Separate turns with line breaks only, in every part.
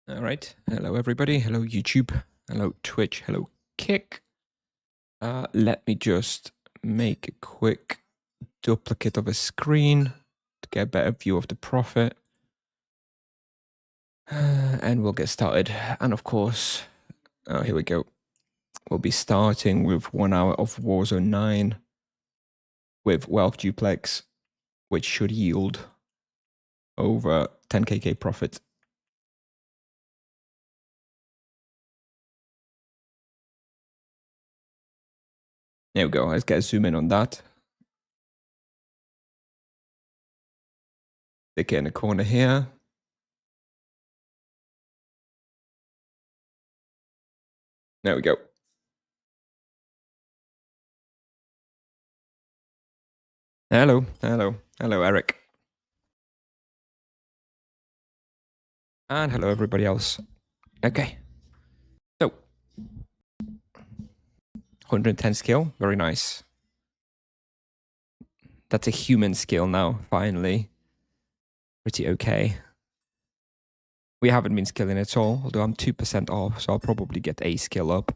All right. Hello, everybody. Hello, YouTube. Hello, Twitch. Hello, Kick. Let me just make a quick duplicate of a screen to get a better view of the profit. And we'll get started. And of course, here we go. We'll be starting with 1 hour of Warzone 9 with Wealth Duplex, which should yield over 10kk profit. There we go. Let's get a zoom in on that. Stick it in the corner here. There we go. Hello, hello, hello, Eric. And hello, everybody else. Okay. So, 110 skill, very nice. That's a human skill now, finally. Pretty okay. We haven't been skilling at all, although I'm 2% off, so I'll probably get a skill up.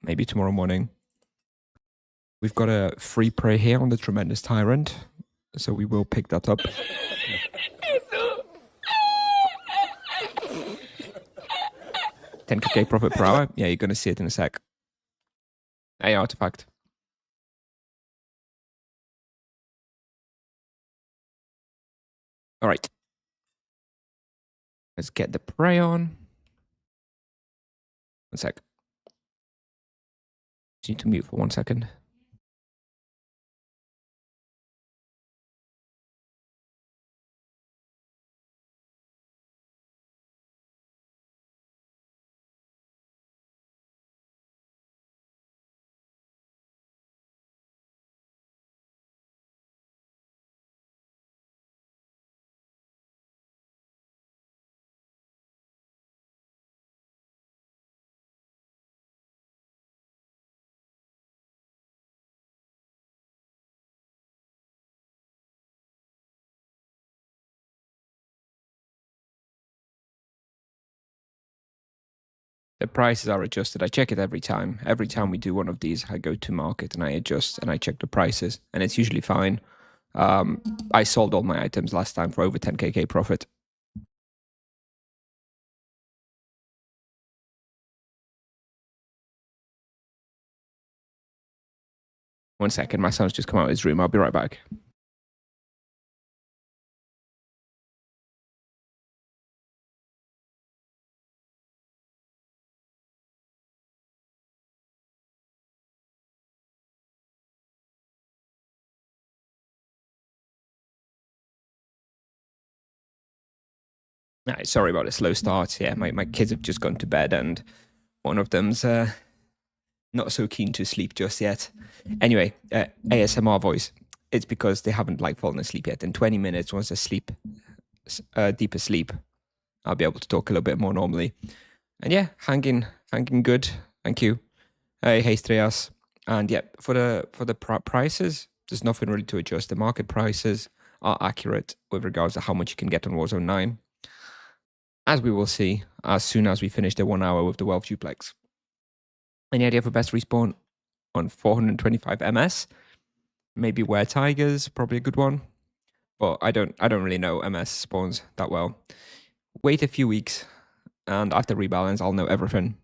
Maybe tomorrow morning. We've got a free prey here on the Tremendous Tyrant, so we will pick that up. 10kk profit per hour. Yeah, you're going to see it in a sec. A artifact. All right. Let's get the prey on. 1 sec. Just need to mute for 1 second. The prices are adjusted. I check it every time. Every time we do one of these, I go to market and I adjust and I check the prices, and it's usually fine. I sold all my items last time for over 10kk profit. One second, my son's just come out of his room. I'll be right back. Sorry about the slow start. Yeah, my kids have just gone to bed, and one of them's not so keen to sleep just yet. Anyway, ASMR voice. It's because they haven't fallen asleep yet. In 20 minutes, once they sleep, deeper sleep, I'll be able to talk a little bit more normally. And yeah, hanging good. Thank you. Hey, Streyas. And yeah, for the prices, there's nothing really to adjust. The market prices are accurate with regards to how much you can get on Warzone 9, as we will see as soon as we finish the 1 hour with the Wealth Duplex. Any idea for best respawn on 425 MS? Maybe Were Tigers, probably a good one. But I don't really know MS spawns that well. Wait a few weeks, and after rebalance, I'll know everything.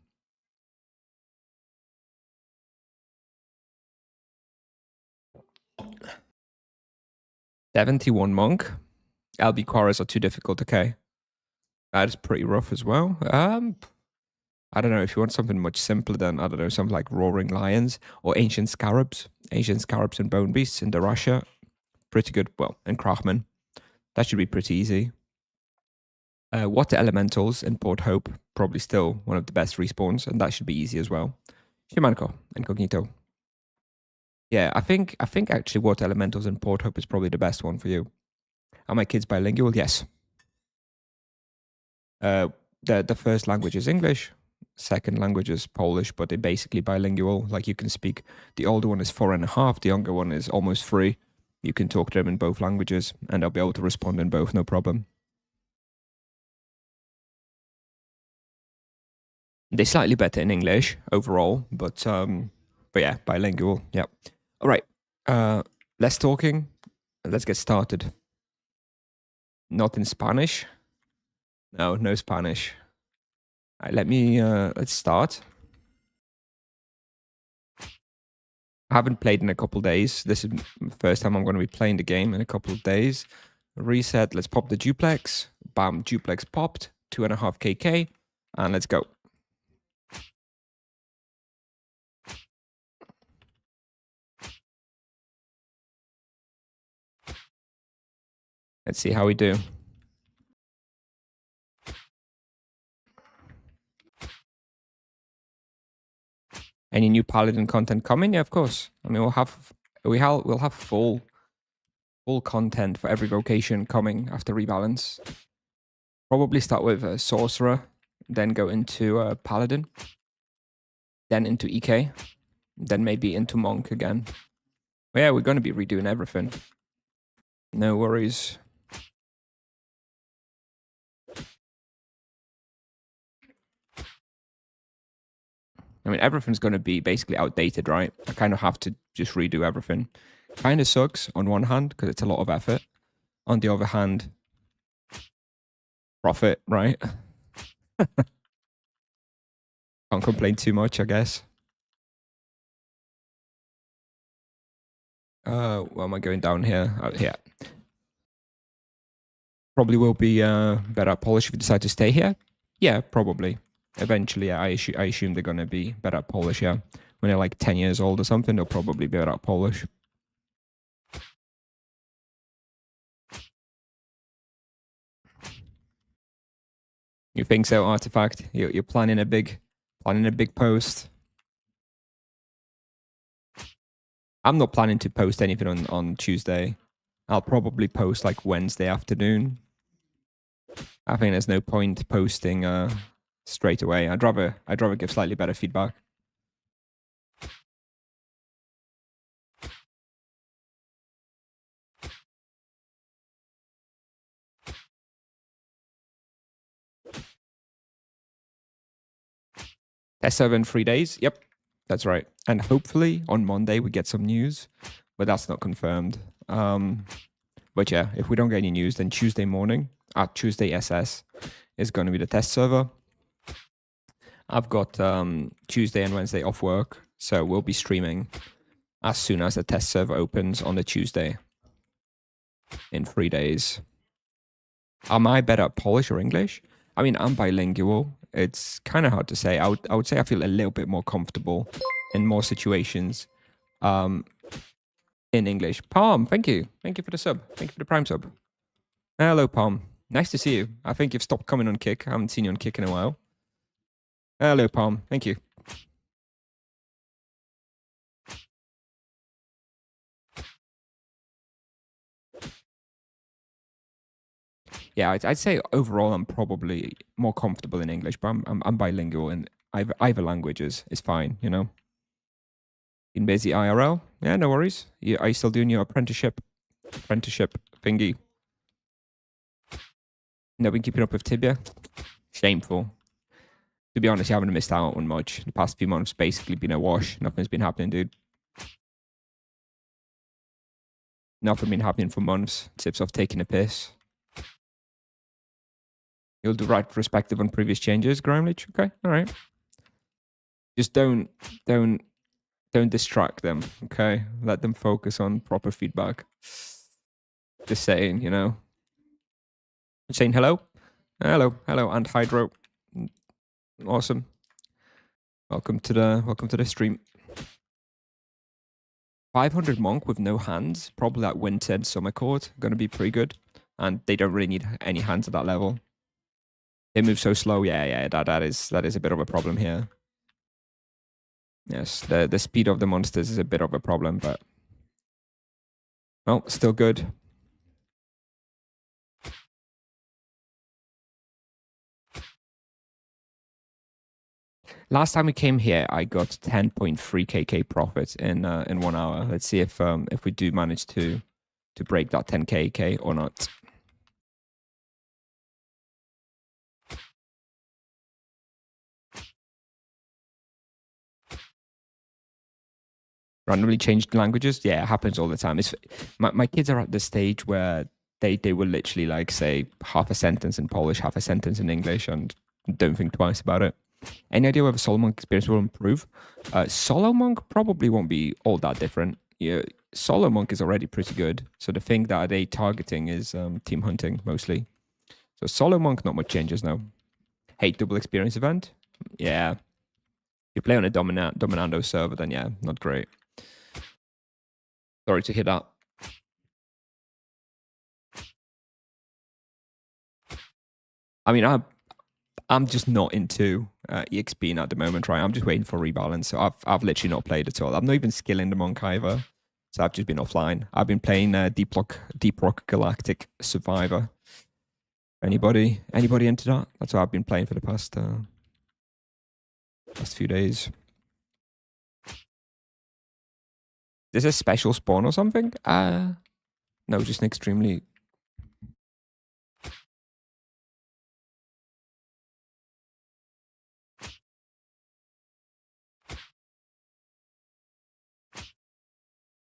$71 monk. LB Quarries are too difficult, okay. That is pretty rough as well. I don't know, if you want something much simpler than, I don't know, something like Roaring Lions or Ancient Scarabs. Ancient Scarabs and Bone Beasts in the Russia. Pretty good. Well, and Krachman. That should be pretty easy. Water Elementals in Port Hope. Probably still one of the best respawns, and that should be easy as well. Shimanko, Incognito. Yeah, I think actually Water Elementals in Port Hope is probably the best one for you. Are my kids bilingual? Yes. The first language is English. Second language is Polish, but they're basically bilingual. Like, you can speak. The older one is 4.5. The younger one is almost 3. You can talk to them in both languages, and they'll be able to respond in both, no problem. They're slightly better in English overall, but yeah, bilingual. Yeah. All right. Less talking. Let's get started. Not in Spanish. No, no Spanish. All right, let's start. I haven't played in a couple days. This is the first time I'm going to be playing the game in a couple of days. Reset. Let's pop the duplex. Bam, duplex popped. 2.5 KK. And let's go. Let's see how we do. Any new Paladin content coming? Yeah, of course. I mean, we'll have full content for every location coming after rebalance. Probably start with a sorcerer, then go into paladin, then into EK, then maybe into monk again. But yeah, we're going to be redoing everything. No worries. I mean, everything's going to be basically outdated, right? I kind of have to just redo everything. Kind of sucks on one hand because it's a lot of effort. On the other hand, profit, right? Can't complain too much, I guess. Where am I going down here? Oh, here. Probably will be better at polish if we decide to stay here. Yeah, probably. Eventually, I assume they're going to be better at polish, yeah. When they're like 10 years old or something, they'll probably be better at polish. You think so, Artifact? You're planning a big post? I'm not planning to post anything on Tuesday. I'll probably post like Wednesday afternoon. I think there's no point posting straight away. I'd rather give slightly better feedback. Test server in 3 days. Yep, that's right. And hopefully on Monday we get some news, but that's not confirmed. But yeah, if we don't get any news, then Tuesday morning at Tuesday SS is going to be the test server. I've got Tuesday and Wednesday off work, so we'll be streaming as soon as the test server opens on the Tuesday in 3 days. Am I better at Polish or English? I mean, I'm bilingual. It's kind of hard to say. I would say I feel a little bit more comfortable in more situations in English. Palm, thank you. Thank you for the sub. Thank you for the Prime sub. Hello, Palm. Nice to see you. I think you've stopped coming on Kick. I haven't seen you on Kick in a while. Hello, Palm. Thank you. Yeah, I'd say overall I'm probably more comfortable in English, but I'm bilingual in either languages is fine, you know. In busy IRL, yeah, no worries. Are you still doing your apprenticeship thingy? No, been keeping up with Tibia. Shameful. To be honest, you haven't missed out on much. The past few months basically been a wash. Nothing's been happening, dude. Nothing been happening for months. Tips off taking a piss. You'll do right perspective on previous changes, Grimlich. Okay, all right. Just don't distract them. Okay, let them focus on proper feedback. Just saying, you know. Saying hello, hello, and Hydro. Awesome. Welcome to the stream. 500 monk with no hands. Probably that winter and summer court gonna be pretty good, and they don't really need any hands at that level. They move so slow. Yeah. That is a bit of a problem here. Yes, the speed of the monsters is a bit of a problem, but well, still good. Last time we came here, I got 10.3 KK profit in 1 hour. Let's see if we do manage to break that 10 KK or not. Randomly changed languages. Yeah, it happens all the time. It's my kids are at the stage where they will literally like say half a sentence in Polish, half a sentence in English, and don't think twice about it. Any idea whether Solo Monk experience will improve? Solo Monk probably won't be all that different. Yeah, Solo Monk is already pretty good. So the thing that they targeting is team hunting mostly. So Solo Monk, not much changes now. Hate double experience event. Yeah, you play on a Dominando server, then yeah, not great. Sorry to hear that. I mean, I'm just not into EXP at the moment, right? I'm just waiting for rebalance. So I've literally not played at all. I'm not even skilling the monk either. So I've just been offline. I've been playing Deep Rock Galactic Survivor. Anybody into that? That's what I've been playing for the past few days. Is this a special spawn or something? No, just an extremely.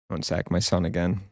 One sec, my son again.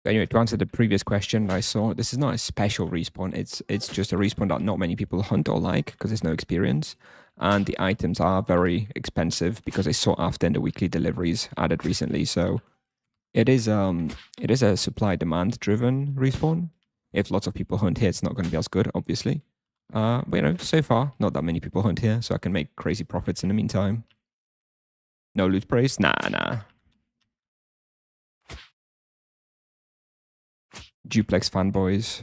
But anyway, to answer the previous question I saw, this is not a special respawn. It's just a respawn that not many people hunt or like because there's no experience. And the items are very expensive because they sought after in the weekly deliveries added recently. So it is a supply demand driven respawn. If lots of people hunt here, it's not going to be as good, obviously. But you know, so far, not that many people hunt here, so I can make crazy profits in the meantime. No loot praise? Nah. Duplex fanboys.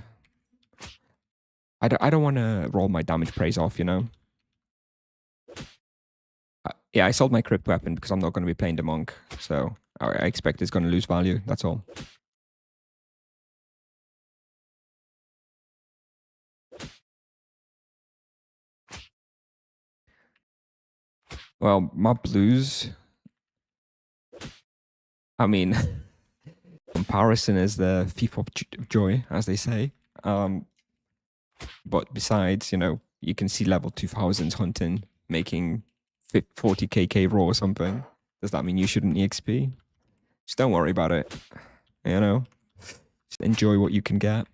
I don't want to roll my damage praise off, you know? Yeah, I sold my crypt weapon because I'm not going to be playing the monk. So I expect it's going to lose value. That's all. Well, my blues. I mean, comparison is the thief of joy, as they say. But besides, you know, you can see level 2000s hunting making 40k raw or something. Does that mean you shouldn't EXP? Just don't worry about it. You know, just enjoy what you can get.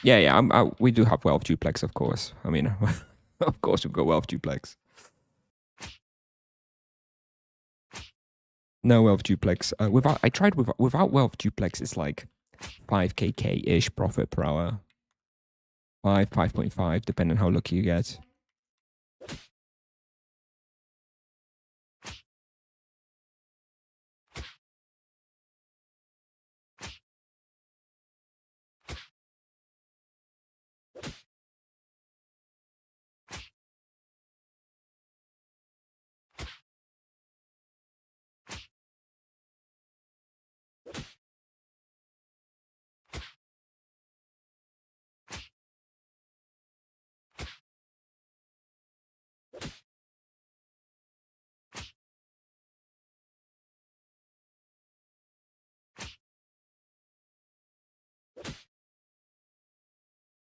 Yeah. We do have wealth duplex, of course. I mean, of course we've got wealth duplex. No wealth duplex. I tried without wealth duplex. It's like 5k ish profit per hour. 5.5, depending on how lucky you get.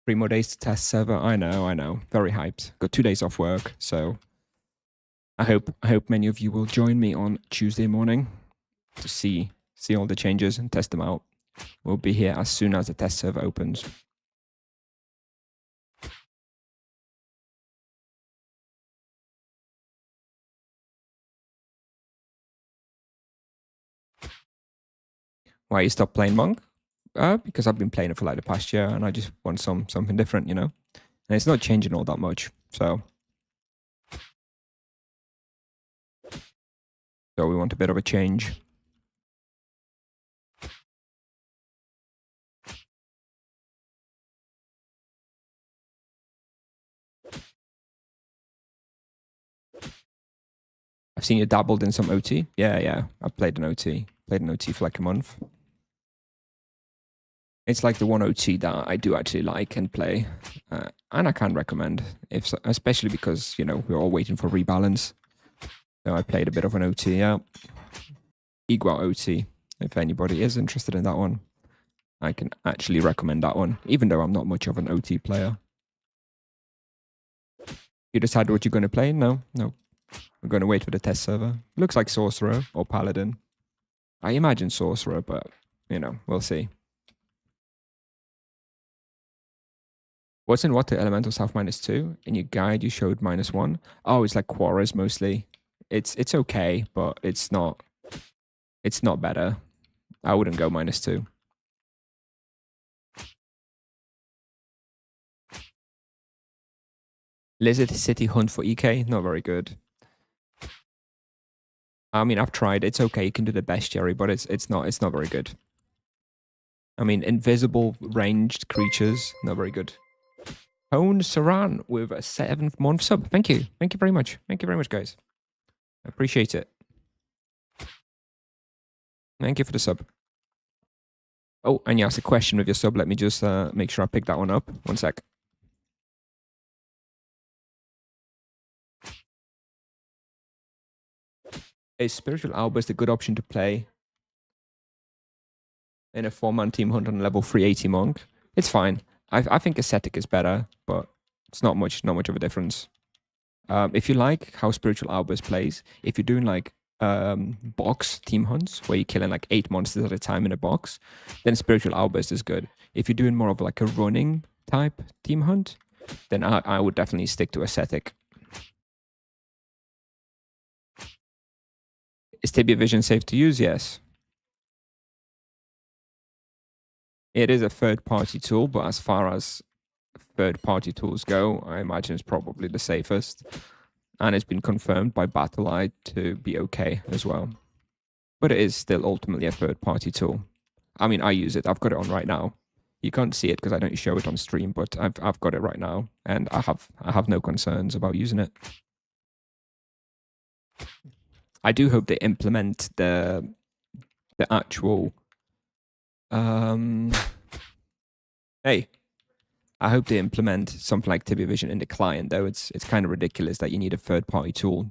Three more days to test server. I know. Very hyped. Got 2 days off work, so I hope many of you will join me on Tuesday morning to see all the changes and test them out. We'll be here as soon as the test server opens. Why you stop playing Monk? Because I've been playing it for like the past year, and I just want something different, you know. And it's not changing all that much, so we want a bit of a change. I've seen you dabbled in some OT. Yeah. I played an OT. Played an OT for like a month. It's like the one OT that I do actually like and play, and I can recommend, if especially because we're all waiting for rebalance. So I played a bit of an OT. Yeah, Igua OT. If anybody is interested in that one, I can actually recommend that one, even though I'm not much of an OT player. You decided what you're going to play? No. We're going to wait for the test server. Looks like Sorcerer or Paladin. I imagine Sorcerer, but we'll see. Wasn't what the elemental south -2? In your guide, you showed -1. Oh, it's like Quarras mostly. It's okay, but it's not better. I wouldn't go -2. Lizard City Hunt for EK, not very good. I mean, I've tried. It's okay. You can do the bestiary, but it's not very good. I mean, invisible ranged creatures, not very good. Hone Saran with a 7th month sub. Thank you. Thank you very much. Thank you very much, guys. I appreciate it. Thank you for the sub. Oh, and you asked a question with your sub. Let me just make sure I pick that one up. One sec. Is Spiritual Outburst a good option to play in a 4-man team hunt on level 380 monk? It's fine. I think Ascetic is better, but it's not much of a difference. If you like how Spiritual Outburst plays, if you're doing like box team hunts where you're killing like 8 monsters at a time in a box, then Spiritual Outburst is good. If you're doing more of like a running type team hunt, then I would definitely stick to Ascetic. Is Tibia Vision safe to use? Yes. It is a third-party tool, but as far as third-party tools go, I imagine it's probably the safest. And it's been confirmed by BattleEye to be okay as well. But it is still ultimately a third-party tool. I mean, I use it. I've got it on right now. You can't see it because I don't show it on stream, but I've got it right now, and I have no concerns about using it. I do hope they implement the actual hey, I hope they implement something like Tibia Vision in the client, though. It's kind of ridiculous that you need a third-party tool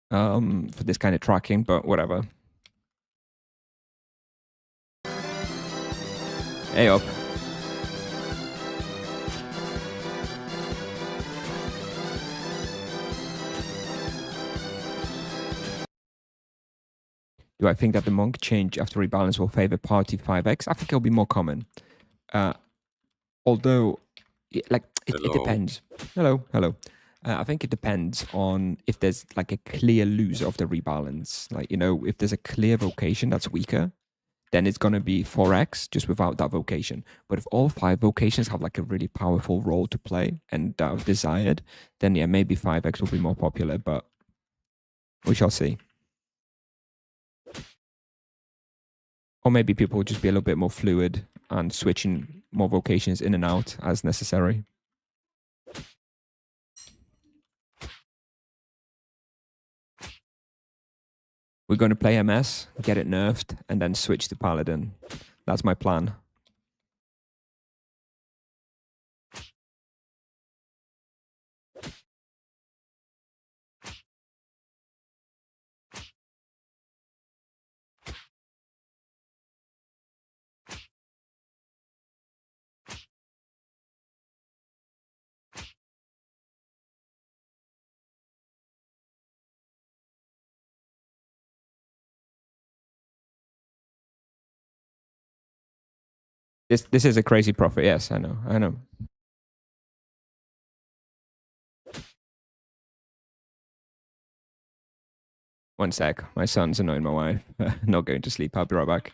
for this kind of tracking, but whatever. Hey up. Do I think that the monk change after rebalance will favor party 5x? I think it'll be more common. Although, it depends. Hello. I think it depends on if there's like a clear loser of the rebalance. Like, if there's a clear vocation that's weaker, then it's going to be 4x just without that vocation. But if all 5 vocations have like a really powerful role to play and desired, then yeah, maybe 5x will be more popular, but we shall see. Or maybe people will just be a little bit more fluid and switching more vocations in and out as necessary. We're going to play MS, get it nerfed, and then switch to Paladin. That's my plan. This is a crazy profit. Yes, I know. One sec. My son's annoying my wife. Not going to sleep. I'll be right back.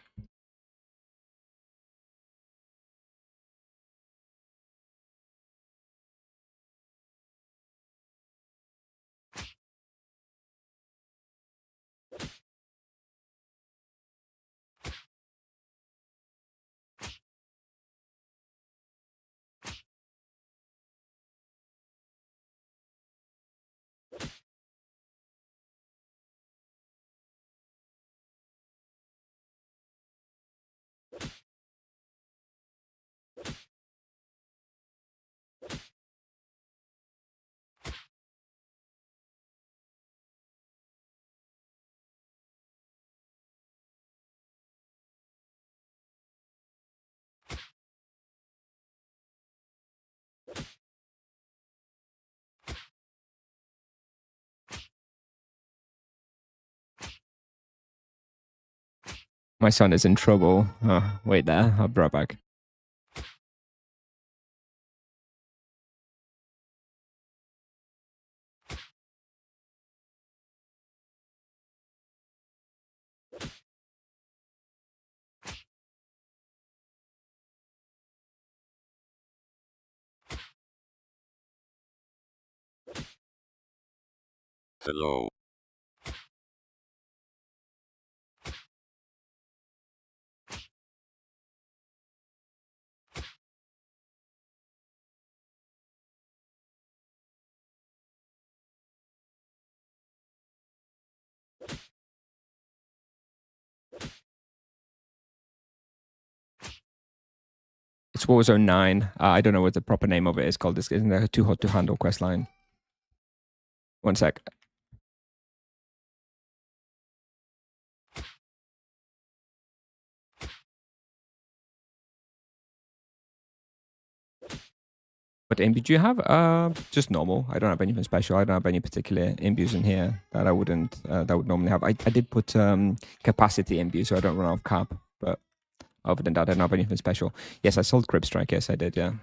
My son is in trouble. Oh, wait there. I'll be right back.
Hello.
It's Warzone 9. I don't know what the proper name of it is called. This isn't a Too Hot to Handle quest line. One sec. What imbu do you have? Just normal. I don't have anything special. I don't have any particular imbus in here that I wouldn't that would normally have. I did put capacity imbu, so I don't run out of cap. But other than that, I don't have anything special. Yes, I sold Crib Strike. Yes, I did. Yeah.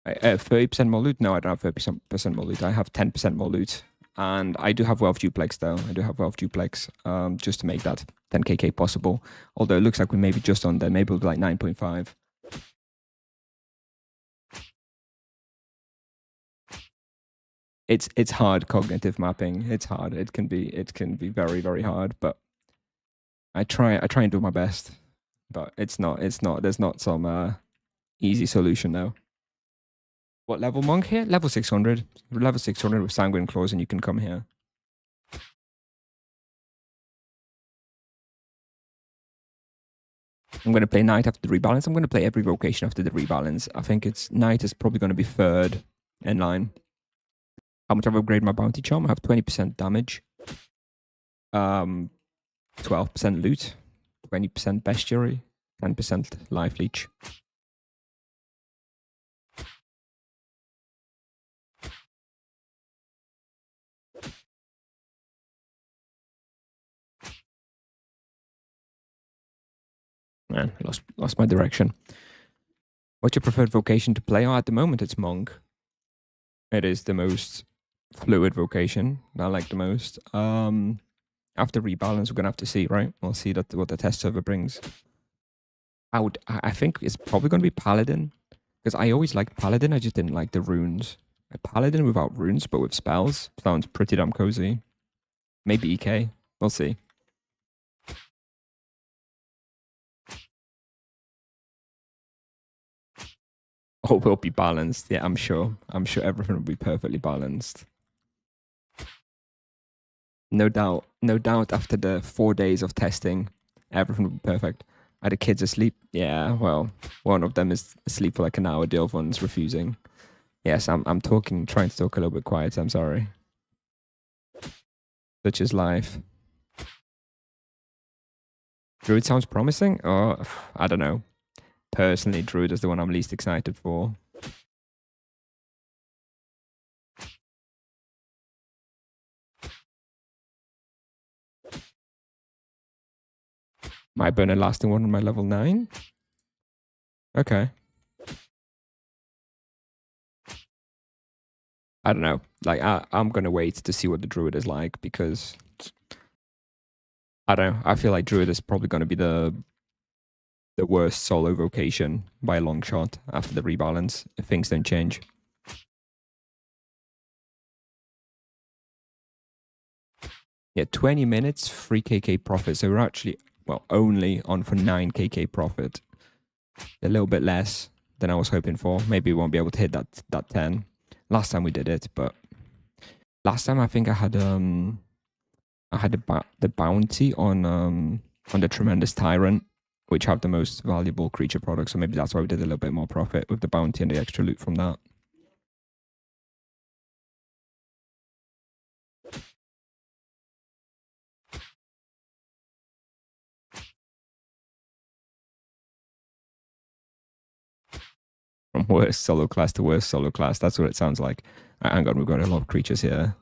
I 30% more loot? No, I don't have 30% more loot. I have 10% more loot. And I do have Wealth Duplex, though. I do have Wealth Duplex, just to make that 10kk possible. Although it looks like we may be just on there. Maybe we'll be like 9.5. It's hard cognitive mapping. It's hard. It can be very, very hard. But I try and do my best. But it's not. There's not some easy solution though. What level monk here? Level 600. Level 600 with Sanguine Claws, and you can come here. I'm going to play Knight after the rebalance. I'm going to play every vocation after the rebalance. I think Knight is probably going to be third in line. How much I've upgraded my bounty charm? I have 20% damage, 12% loot, 20% bestiary, 10% life leech. Man, I lost my direction. What's your preferred vocation to play? Oh, at the moment, it's monk. It is the most fluid vocation I like the most. After rebalance, we're gonna have to see, right? We'll see what the test server brings. I think it's probably gonna be paladin, because I always liked paladin. I just didn't like the runes. A paladin without runes, but with spells sounds pretty damn cozy. Maybe EK. We'll see. Oh, we'll be balanced. Yeah, I'm sure. I'm sure everything will be perfectly balanced. No doubt. No doubt after the 4 days of testing, everything will be perfect. Are the kids asleep? Yeah, well, one of them is asleep for like an hour, the other one's refusing. Yes, I'm trying to talk a little bit quiet, I'm sorry. Such is life. Druid sounds promising? Oh, I don't know. Personally, Druid is the one I'm least excited for. Might burn a lasting one on my level 9? Okay. I don't know. Like, I'm going to wait to see what the Druid is like, because I don't know. I feel like Druid is probably going to be the worst solo vocation by a long shot after the rebalance if things don't change. Yeah, 20 minutes, 3kk profit. So we're actually, well, only on for 9kk profit. A little bit less than I was hoping for. Maybe we won't be able to hit that 10. Last time we did it, but last time I think I had the bounty on the Tremendous Tyrant, which have the most valuable creature products. So maybe that's why we did a little bit more profit with the bounty and the extra loot from that. From worst solo class to worst solo class. That's what it sounds like. Hang on, we've got a lot of creatures here.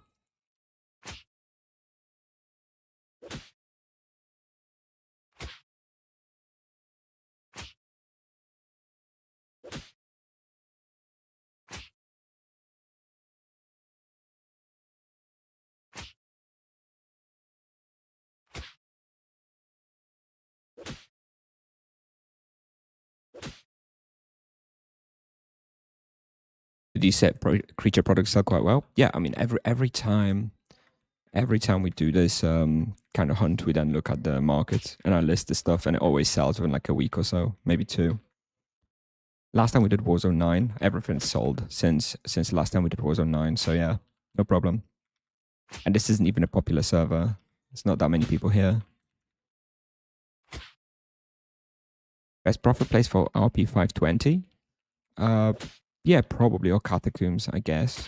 These set creature products sell quite well. Yeah, I mean every time we do this kind of hunt, we then look at the market and I list the stuff, and it always sells within like a week or so, maybe 2. Last time we did Warzone 9, everything's sold since the last time we did Warzone 9. So yeah, no problem. And this isn't even a popular server. It's not that many people here. Best profit place for RP 520? Yeah, probably, or Catacombs, I guess.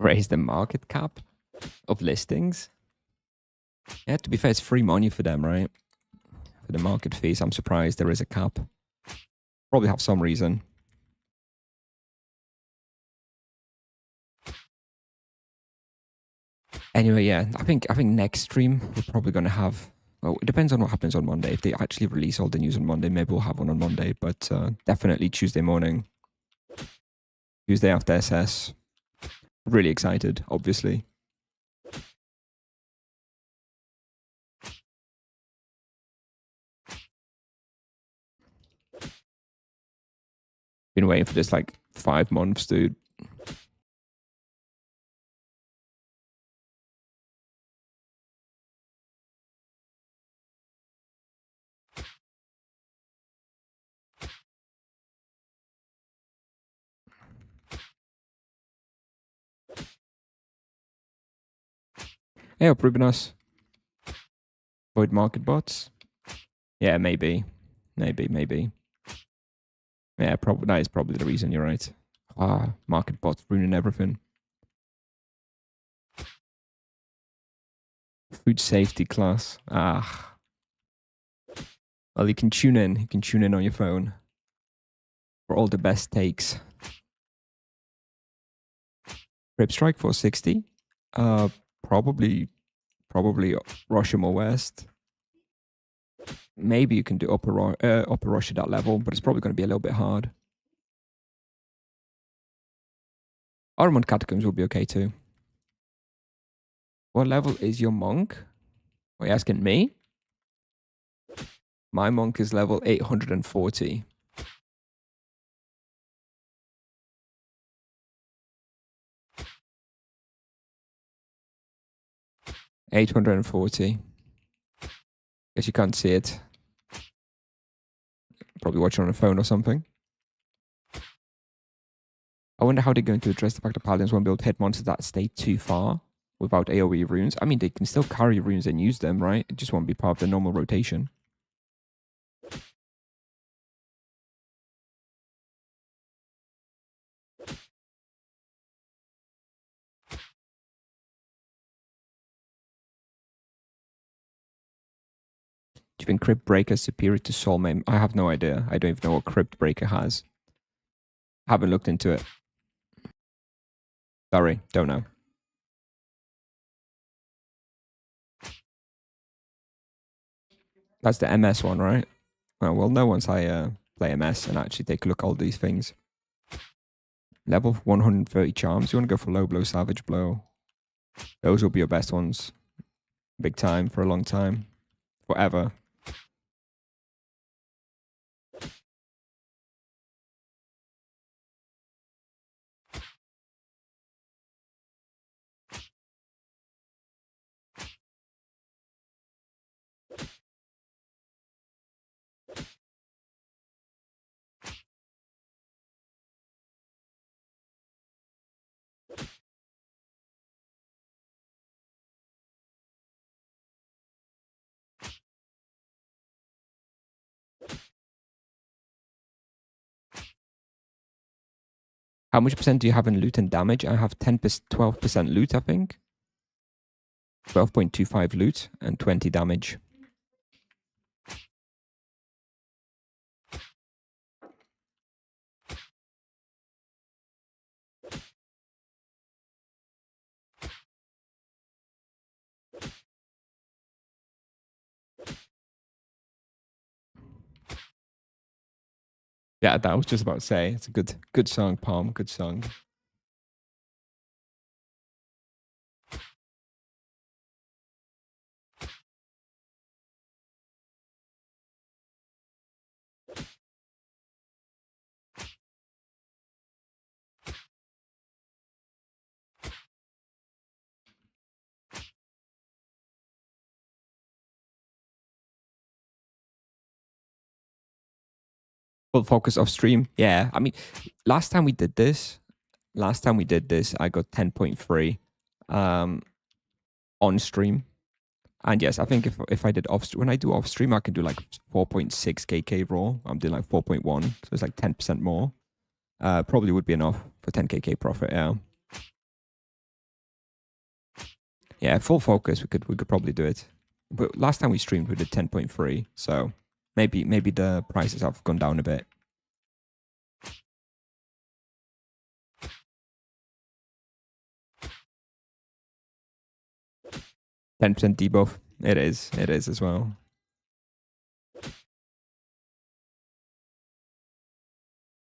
Raise the market cap of listings. Yeah, to be fair, it's free money for them, right? For the market fees. I'm surprised there is a cap. Probably have some reason. Anyway, yeah, I think next stream we're probably gonna have. Well, it depends on what happens on Monday. If they actually release all the news on Monday, maybe we'll have one on Monday. But definitely Tuesday morning, Tuesday after SS. Really excited, obviously. Been waiting for this like 5 months, dude. Hey up, Rubinos. Void market bots. Yeah, maybe. Yeah, probably that is probably the reason. You're right. Ah, market bots ruining everything. Food safety class. Ah. Well, you can tune in. You can tune in on your phone for all the best takes. Rip Strike 460. Probably Roshamuul West. Maybe you can do upper rush at that level, but it's probably going to be a little bit hard. Armand Catacombs will be okay too. What level is your monk? Are you asking me? My monk is level 840. $840. Guess you can't see it. Probably watching on a phone or something. I wonder how they're going to address the fact that paladins won't be able to hit monsters that stay too far without AoE runes. I mean, they can still carry runes and use them, right? It just won't be part of the normal rotation. Do you think Crypt Breaker is superior to Soulmain? I have no idea. I don't even know what Crypt Breaker has. Haven't looked into it. Sorry, don't know. That's the MS one, right? Oh, well, no once I play MS and actually take a look at all these things. Level 130 charms. You want to go for low blow, savage blow. Those will be your best ones. Big time for a long time. Forever. How much percent do you have in loot and damage? I have 12% loot, I think. 12.25 loot and 20 damage. Yeah, that was just about to say. It's a good song, Palm. Good song. Full focus off stream. Yeah, I mean, last time we did this, I got 10.3 on stream. And yes, I think if I did when I do off stream, I can do like 4.6 KK raw. I'm doing like 4.1, so it's like 10% more. Probably would be enough for 10 KK profit. Yeah. Yeah, full focus. We could probably do it. But last time we streamed, we did 10.3. So maybe the prices have gone down a bit. 10% debuff. It is as well.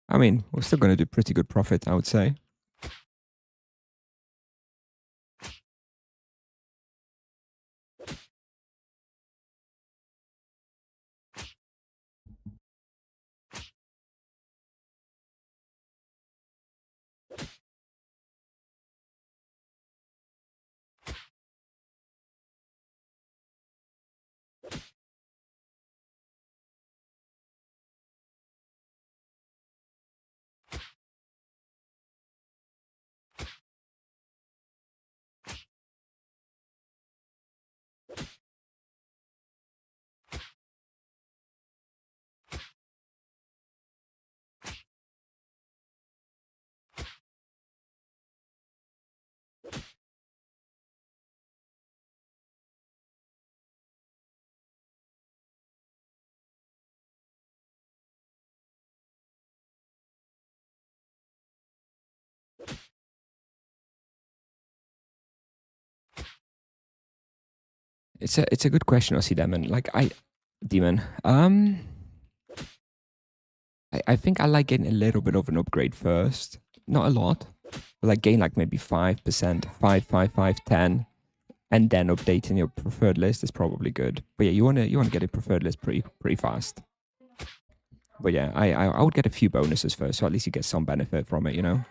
I mean, we're still going to do pretty good profit, I would say. It's a good question, Aussie Demon. Demon. I think I like getting a little bit of an upgrade first. Not a lot. But like gain like maybe 5%, 10, and then updating your preferred list is probably good. But yeah, you wanna get a preferred list pretty fast. But yeah, I would get a few bonuses first, so at least you get some benefit from it, you know?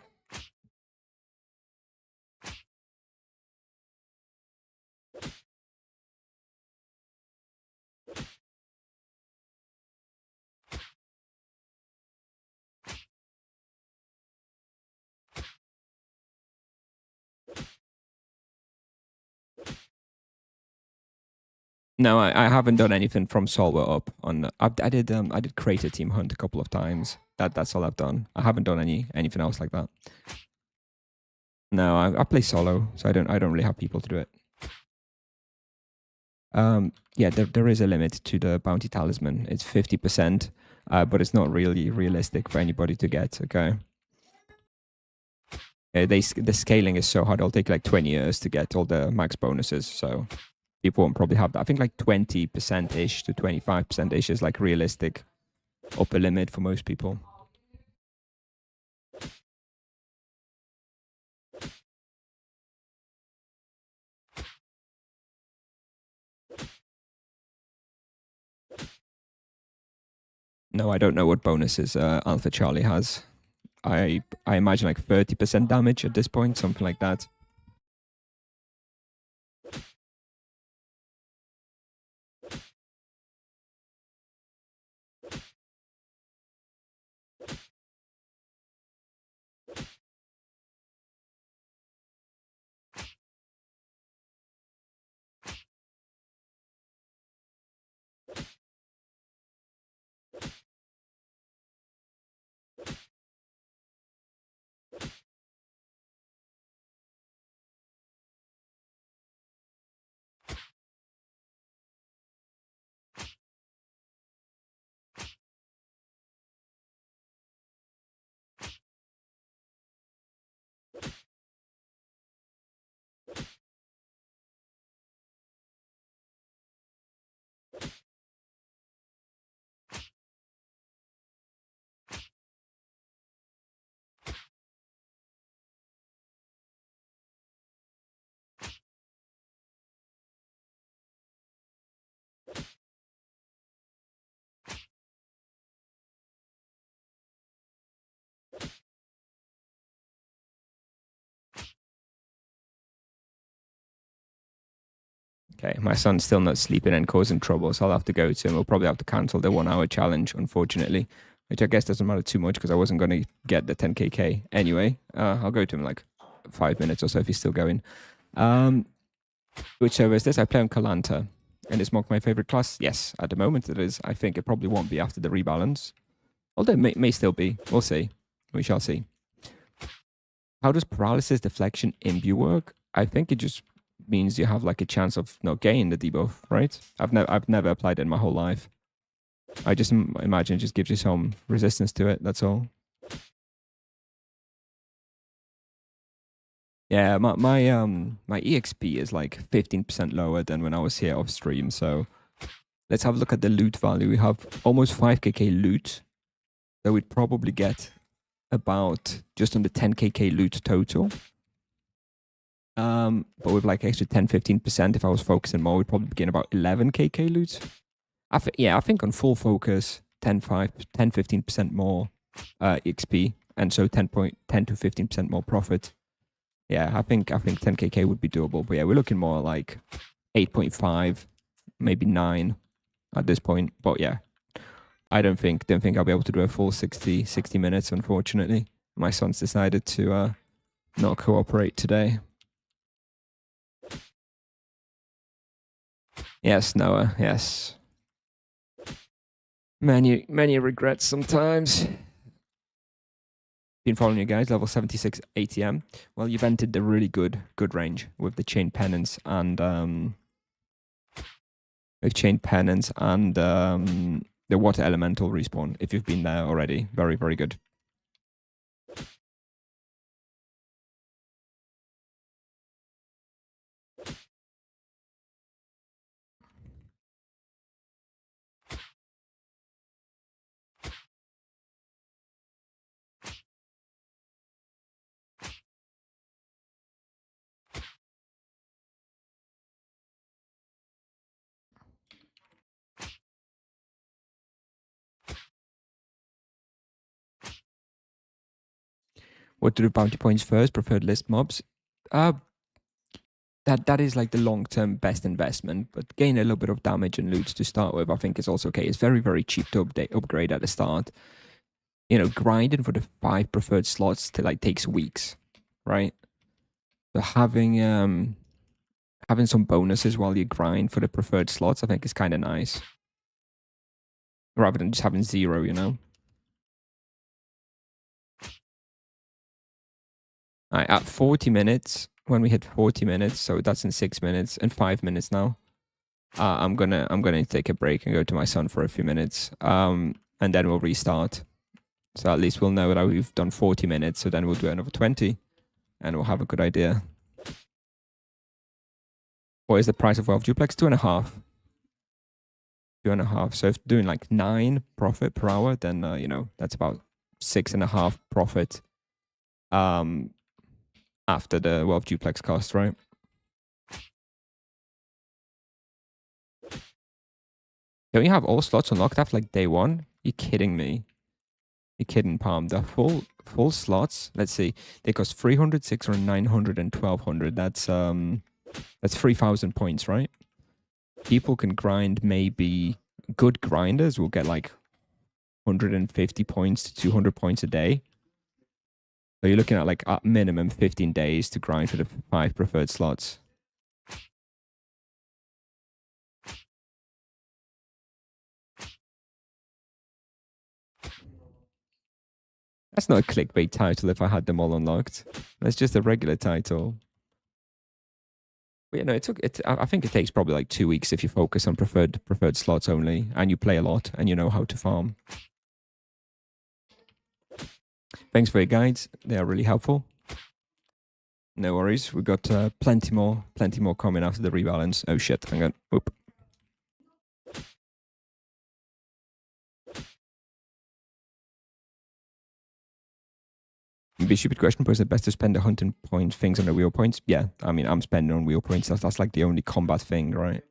No, I haven't done anything from Solver up on. I did create a team hunt a couple of times. That's all I've done. I haven't done anything else like that. No, I play solo, so I don't really have people to do it. Yeah, there is a limit to the bounty talisman. It's 50%, but it's not really realistic for anybody to get. Okay. The scaling is so hard. It'll take like 20 years to get all the max bonuses. So people won't probably have that. I think like 20%-ish to 25%-ish is like realistic upper limit for most people. No, I don't know what bonuses Alpha Charlie has. I imagine like 30% damage at this point, something like that. Okay, my son's still not sleeping and causing trouble, so I'll have to go to him. We'll probably have to cancel the 1 hour challenge, unfortunately, which I guess doesn't matter too much because I wasn't going to get the 10kk anyway. I'll go to him in like 5 minutes or so if he's still going. Which server is this? I play on Kalanta. And is Monk my favorite class? Yes, at the moment it is. I think it probably won't be after the rebalance. Although it may still be. We'll see. We shall see. How does paralysis, deflection, imbue work? I think it just means you have like a chance of not getting the debuff, right? I've never applied it in my whole life. I just imagine it just gives you some resistance to it, that's all. Yeah, my EXP is like 15% lower than when I was here off stream, so let's have a look at the loot value. We have almost 5kk loot, so we'd probably get about just under 10kk loot total. But with like extra 10-15%, if I was focusing more, we'd probably gain about 11kk loot. I think on full focus, 10-15% more XP, and so 10 to 15% more profit. Yeah, I think 10kk would be doable. But yeah, we're looking more like 8.5, maybe 9 at this point. But yeah, I don't think I'll be able to do a full 60 minutes, unfortunately. My son's decided to not cooperate today. Yes, Noah, yes. Many regrets sometimes. Been following you guys, level 76 ATM. Well, you've entered the really good range with the chain penance and the water elemental respawn. If you've been there already, very, very good. What to do bounty points first? Preferred list mobs. That is like the long-term best investment, but gain a little bit of damage and loot to start with, I think is also okay. It's very, very cheap to upgrade at the start. You know, grinding for the 5 preferred slots takes weeks, right? So having some bonuses while you grind for the preferred slots, I think is kind of nice. Rather than just having 0, you know? Alright, at 40 minutes, when we hit 40 minutes, so that's in 6 minutes and 5 minutes now. I'm gonna take a break and go to my son for a few minutes. And then we'll restart. So at least we'll know that we've done 40 minutes, so then we'll do another 20 and we'll have a good idea. What is the price of wealth duplex? 2.5. 2.5. So if doing like 9 profit per hour, then that's about 6.5 profit after the wealth duplex cost, right? Don't you have all slots unlocked after like day 1? You kidding me? You kidding, Palm? The full slots. Let's see. They cost 300, 600, 900, and 1200. That's 3,000 points, right? People can grind. Maybe good grinders will get like 150 points to 200 points a day. So you're looking at like at minimum 15 days to grind for the 5 preferred slots. That's not a clickbait title if I had them all unlocked. That's just a regular title. But I think it takes probably like 2 weeks if you focus on preferred slots only and you play a lot and you know how to farm. Thanks for your guides. They are really helpful. No worries. We've got plenty more coming after the rebalance. Oh shit, hang on. Oop. Maybe a stupid question, but is it best to spend the hunting point things on the wheel points? Yeah, I mean, I'm spending on wheel points. That's like the only combat thing, right?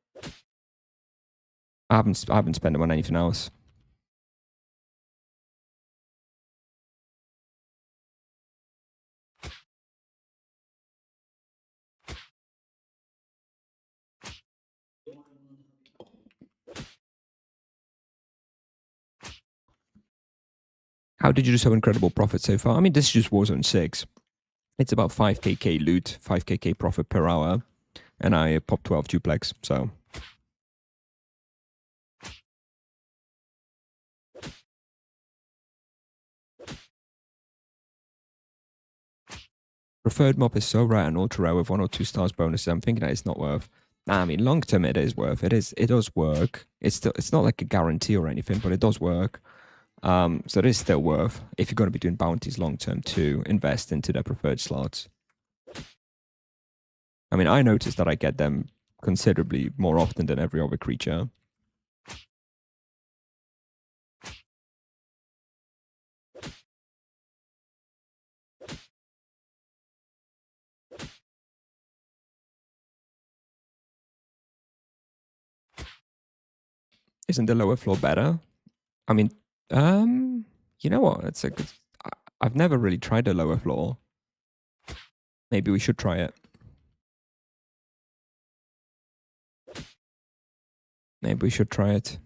I haven't spent them on anything else. How did you do so incredible profit so far? I mean, this is just Warzone 6. It's about 5kk loot, 5kk profit per hour, and I popped 12 duplex, so... Preferred mob is so rare and ultra rare with 1 or 2 stars bonuses. I'm thinking that it's not worth. Nah, I mean, long term it is worth. It does work. It's not like a guarantee or anything, but it does work. So it is still worth if you're going to be doing bounties long term to invest into their preferred slots. I mean, I noticed that I get them considerably more often than every other creature. Isn't the lower floor better? I mean, you know what? It's a good. I've never really tried the lower floor. Maybe we should try it. Maybe we should try it.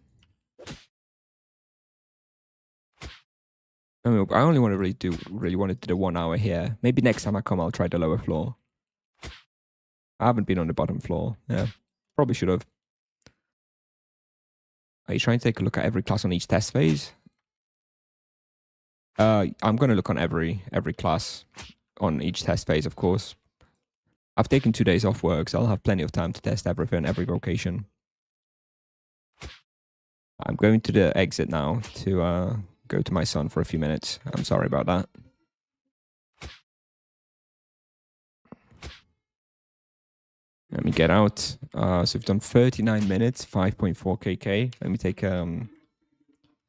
I mean, I only want to really want to do the 1 hour here. Maybe next time I come, I'll try the lower floor. I haven't been on the bottom floor. Yeah, probably should have. Are you trying to take a look at every class on each test phase? I'm going to look on every class on each test phase, of course. I've taken 2 days off work, so I'll have plenty of time to test everything, every vocation. I'm going to the exit now to go to my son for a few minutes. I'm sorry about that. Let me get out. So we've done 39 minutes, 5.4 kk. Let me take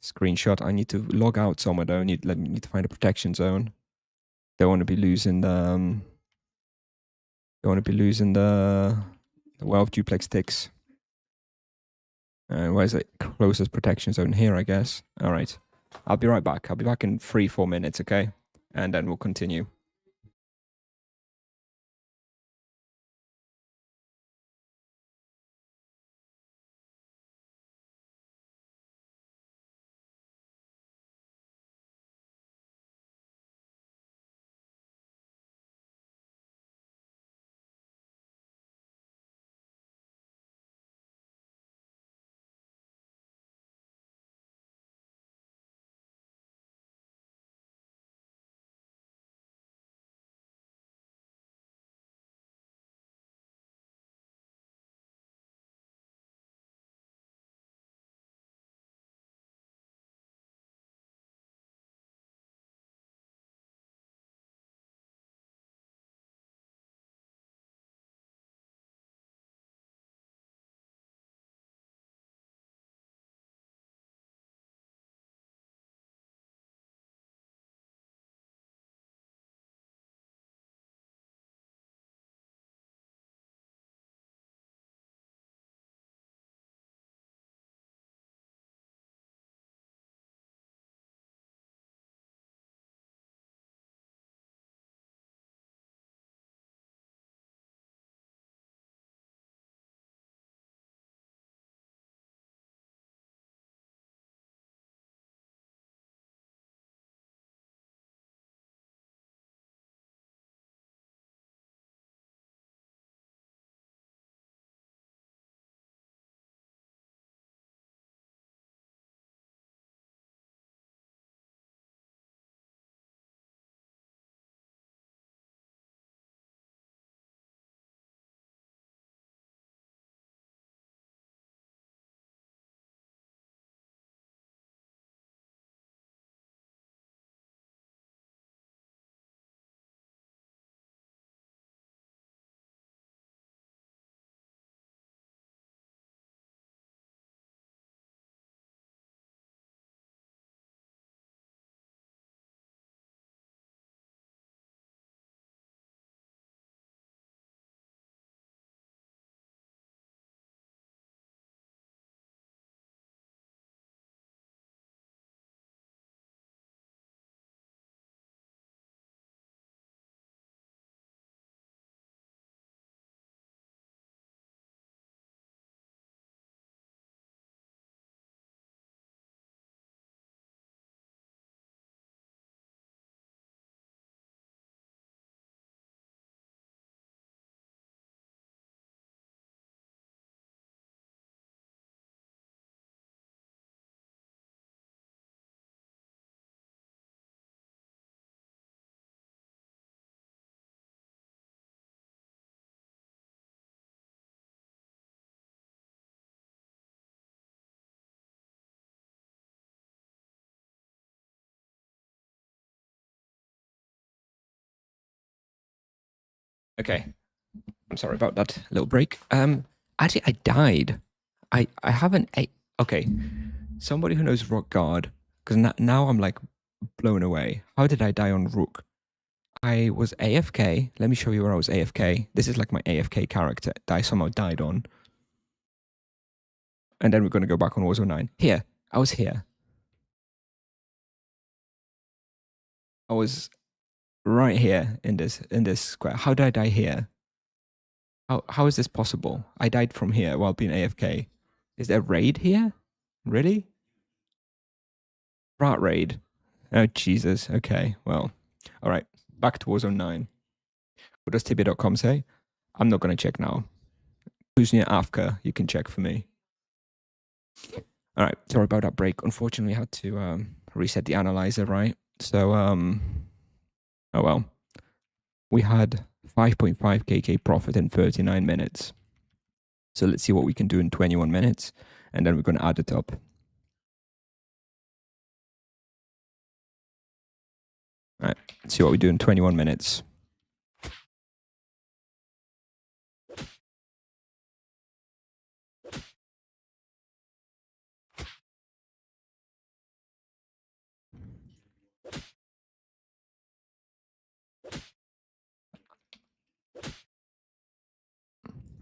screenshot. I need to log out somewhere though. Need to find a protection zone. Don't want to be losing the wealth duplex ticks. Where's the closest protection zone here? I guess. All right. I'll be right back. I'll be back in 3-4 minutes. Okay, and then we'll continue. Okay. I'm sorry about that little break. Actually, I died. I haven't. Okay. Somebody who knows Rock Guard, because now I'm like blown away. How did I die on Rook? I was AFK. Let me show you where I was AFK. This is like my AFK character that I somehow died on. And then we're going to go back on Warzone 9. Here. I was here. I was right here in this square. How did I die here? How is this possible? I died from here while being AFK. Is there a raid here? Really? Rat raid. Oh Jesus. Okay. Well. All right. Back to Warzone 9. What does Tibia.com say? I'm not going to check now. Who's near Afka? You can check for me. All right. Sorry about that break. Unfortunately, I had to reset the analyzer, right? So, oh well. We had 5.5 KK profit in 39 minutes. So let's see what we can do in 21 minutes. And then we're going to add it up. All right. Let's see what we do in 21 minutes.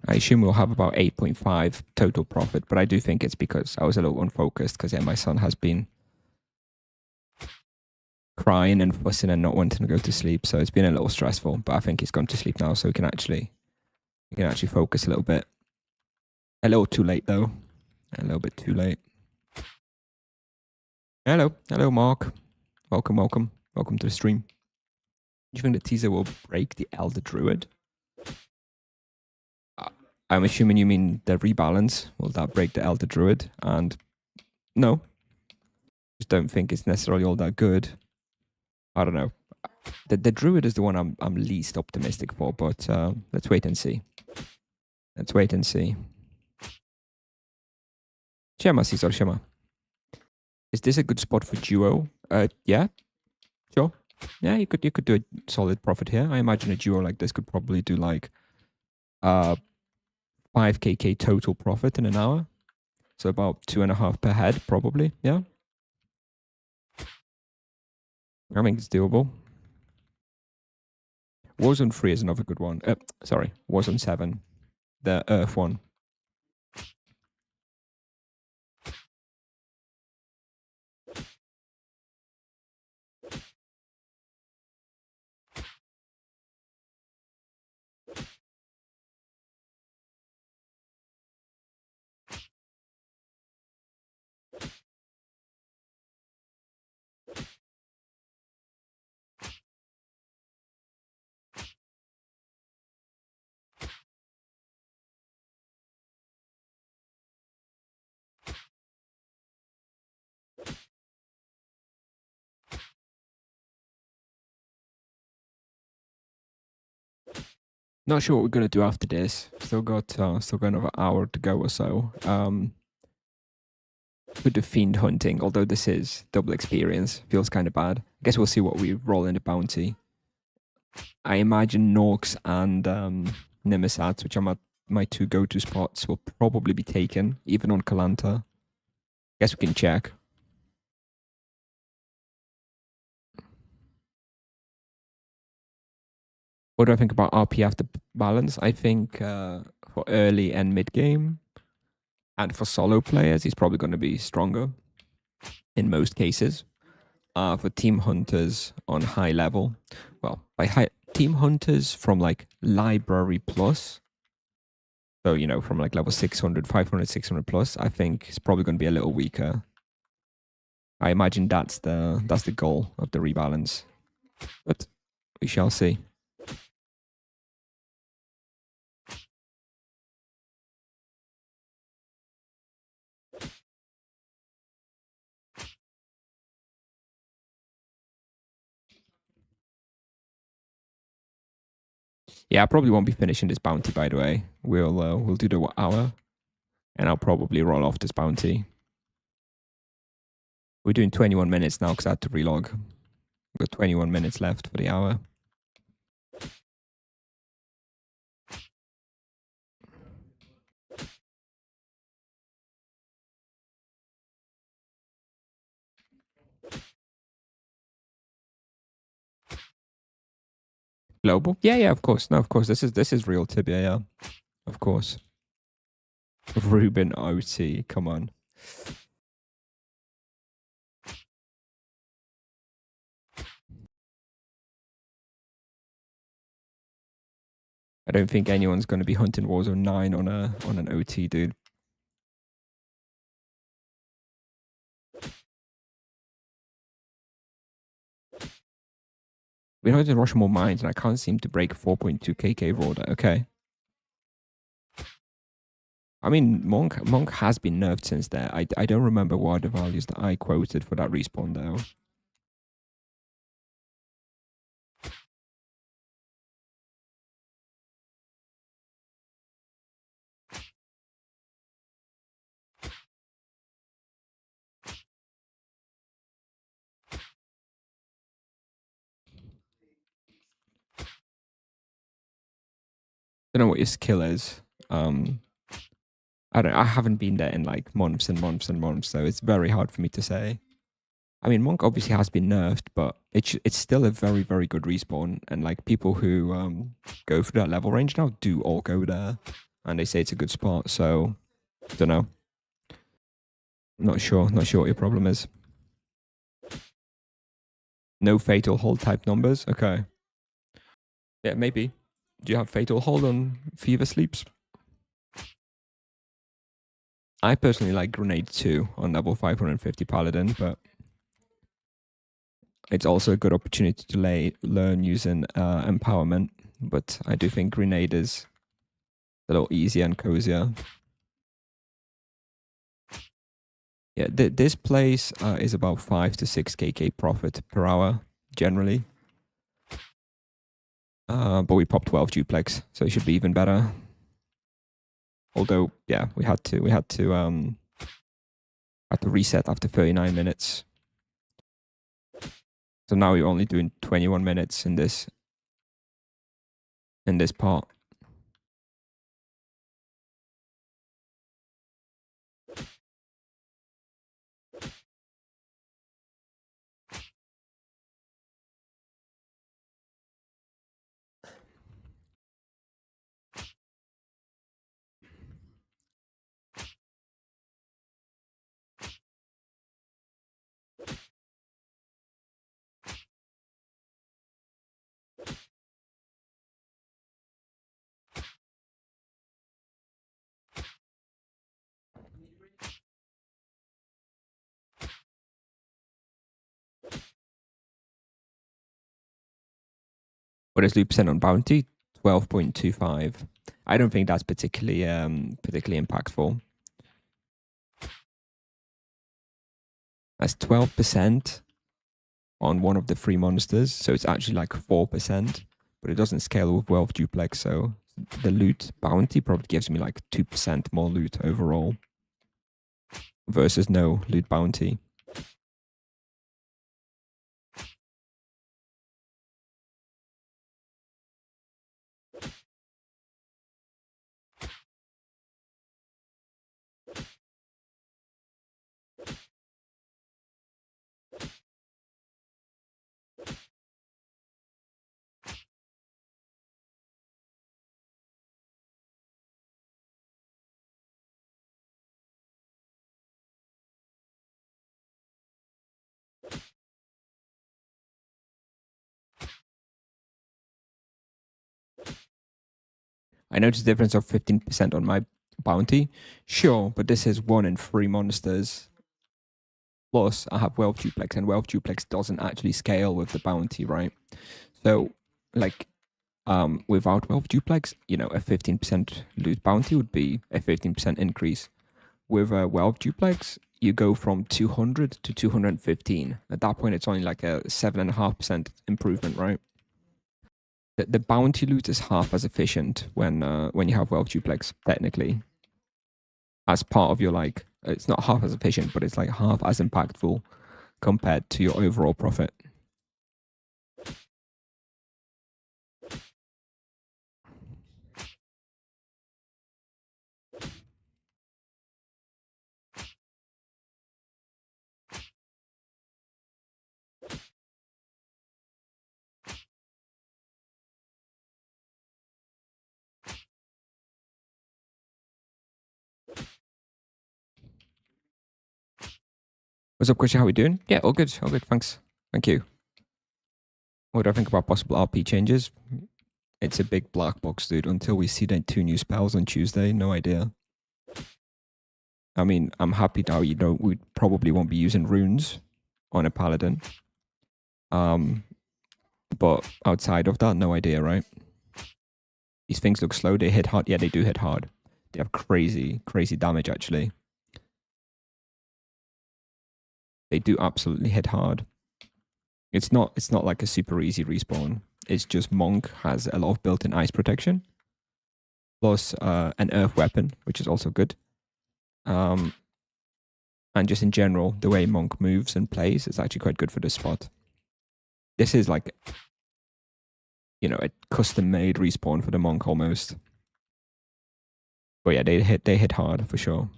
I assume we'll have about 8.5 total profit, but I do think it's because I was a little unfocused because my son has been crying and fussing and not wanting to go to sleep, so it's been a little stressful. But I think he's gone to sleep now, so we can actually focus a little bit. A little too late though, a little bit too late. Hello, Mark. Welcome to the stream. Do you think the teaser will break the Elder Druid? I'm assuming you mean the rebalance. Will that break the Elder Druid? And no, just don't think it's necessarily all that good. I don't know. The Druid is the one I'm least optimistic for, but let's wait and see. Siema, Caesar, siema. Is this a good spot for duo? Yeah, sure. Yeah, you could do a solid profit here. I imagine a duo like this could probably do like 5 KK total profit in an hour. So about 2.5 per head, probably. Yeah. I think it's doable. Warzone 3 is another good one. Sorry, Warzone 7. The Earth one. Not sure what we're gonna do after this. Still got another hour to go or so. With the fiend hunting, although this is double experience, feels kind of bad. I guess we'll see what we roll in the bounty. I imagine Norks and Nemisats, which are my two go-to spots, will probably be taken, even on Kalanta. Guess we can check. What do I think about RP after balance? I think for early and mid game, and for solo players, he's probably going to be stronger in most cases. For team hunters on high level, well, by team hunters from like library plus, so from like level 600, 500, 600 plus, I think it's probably going to be a little weaker. I imagine that's the goal of the rebalance, but we shall see. Yeah, I probably won't be finishing this bounty, by the way. We'll do the hour, and I'll probably roll off this bounty. We're doing 21 minutes now because I had to relog. We've got 21 minutes left for the hour. Global? Yeah, yeah, of course. No, of course. This is real Tibia, yeah. Of course. Ruben OT, come on. I don't think anyone's going to be hunting Warzone 9 on an OT, dude. We're hunting Roshamuul mines, and I can't seem to break 4.2 KK order. Okay. I mean, Monk has been nerfed since there. I don't remember what are the values that I quoted for that respawn, though. Don't know what your skill is. I haven't been there in like months and months and months, so it's very hard for me to say. I mean, Monk obviously has been nerfed, but it's still a very, very good respawn. And like people who go for that level range now do all go there, and they say it's a good spot. So, don't know. Not sure. Not sure what your problem is. No fatal hold type numbers. Okay. Yeah, maybe. Do you have fatal hold on Fever Sleeps? I personally like Grenade 2 on level 550 Paladin, but it's also a good opportunity to learn using empowerment. But I do think Grenade is a little easier and cozier. Yeah, this place is about 5 to 6 KK profit per hour generally. But we popped 12 duplex, so it should be even better. Although, yeah, we had to reset after 39 minutes. So now we're only doing 21 minutes in this part. What is loop percent on bounty? 12.25. I don't think that's particularly impactful. That's 12% on one of the free monsters, so it's actually like 4%, but it doesn't scale with wealth duplex, so the loot bounty probably gives me like 2% more loot overall versus no loot bounty. I noticed a difference of 15% on my bounty. Sure, but this is 1 in 3 monsters. Plus, I have wealth duplex, and wealth duplex doesn't actually scale with the bounty, right? So, like, without wealth duplex, you know, a 15% loot bounty would be a 15% increase. With a wealth duplex, you go from 200 to 215. At that point, it's only like a 7.5% improvement, right? The bounty loot is half as efficient when you have wealth duplex, technically. As part of your like, it's not half as efficient, but it's like half as impactful compared to your overall profit. What's up, Christian? How we doing? Yeah, all good. All good. Thanks. Thank you. What do I think about possible RP changes? It's a big black box, dude. Until we see the 2 new spells on Tuesday, no idea. I mean, I'm happy now, we probably won't be using runes on a paladin. But outside of that, no idea, right? These things look slow. They hit hard. Yeah, they do hit hard. They have crazy, crazy damage, actually. They do absolutely hit hard. It's not like a super easy respawn. It's just Monk has a lot of built-in ice protection. Plus an earth weapon, which is also good. And just in general, the way Monk moves and plays is actually quite good for this spot. This is like, a custom-made respawn for the Monk almost. But yeah, they hit hard for sure.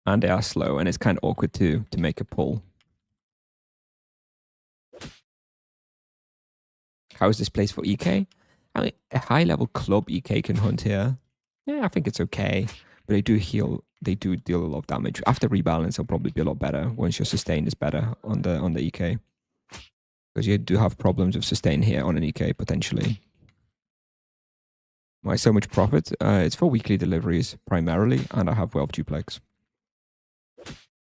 And they are slow, and it's kind of awkward to make a pull. How is this place for EK? I mean, a high-level club EK can hunt here. Yeah, I think it's okay. But they do heal. They do deal a lot of damage. After rebalance, it'll probably be a lot better once your sustain is better on the EK. Because you do have problems with sustain here on an EK, potentially. Why so much profit? It's for weekly deliveries, primarily, and I have Wealth Duplex.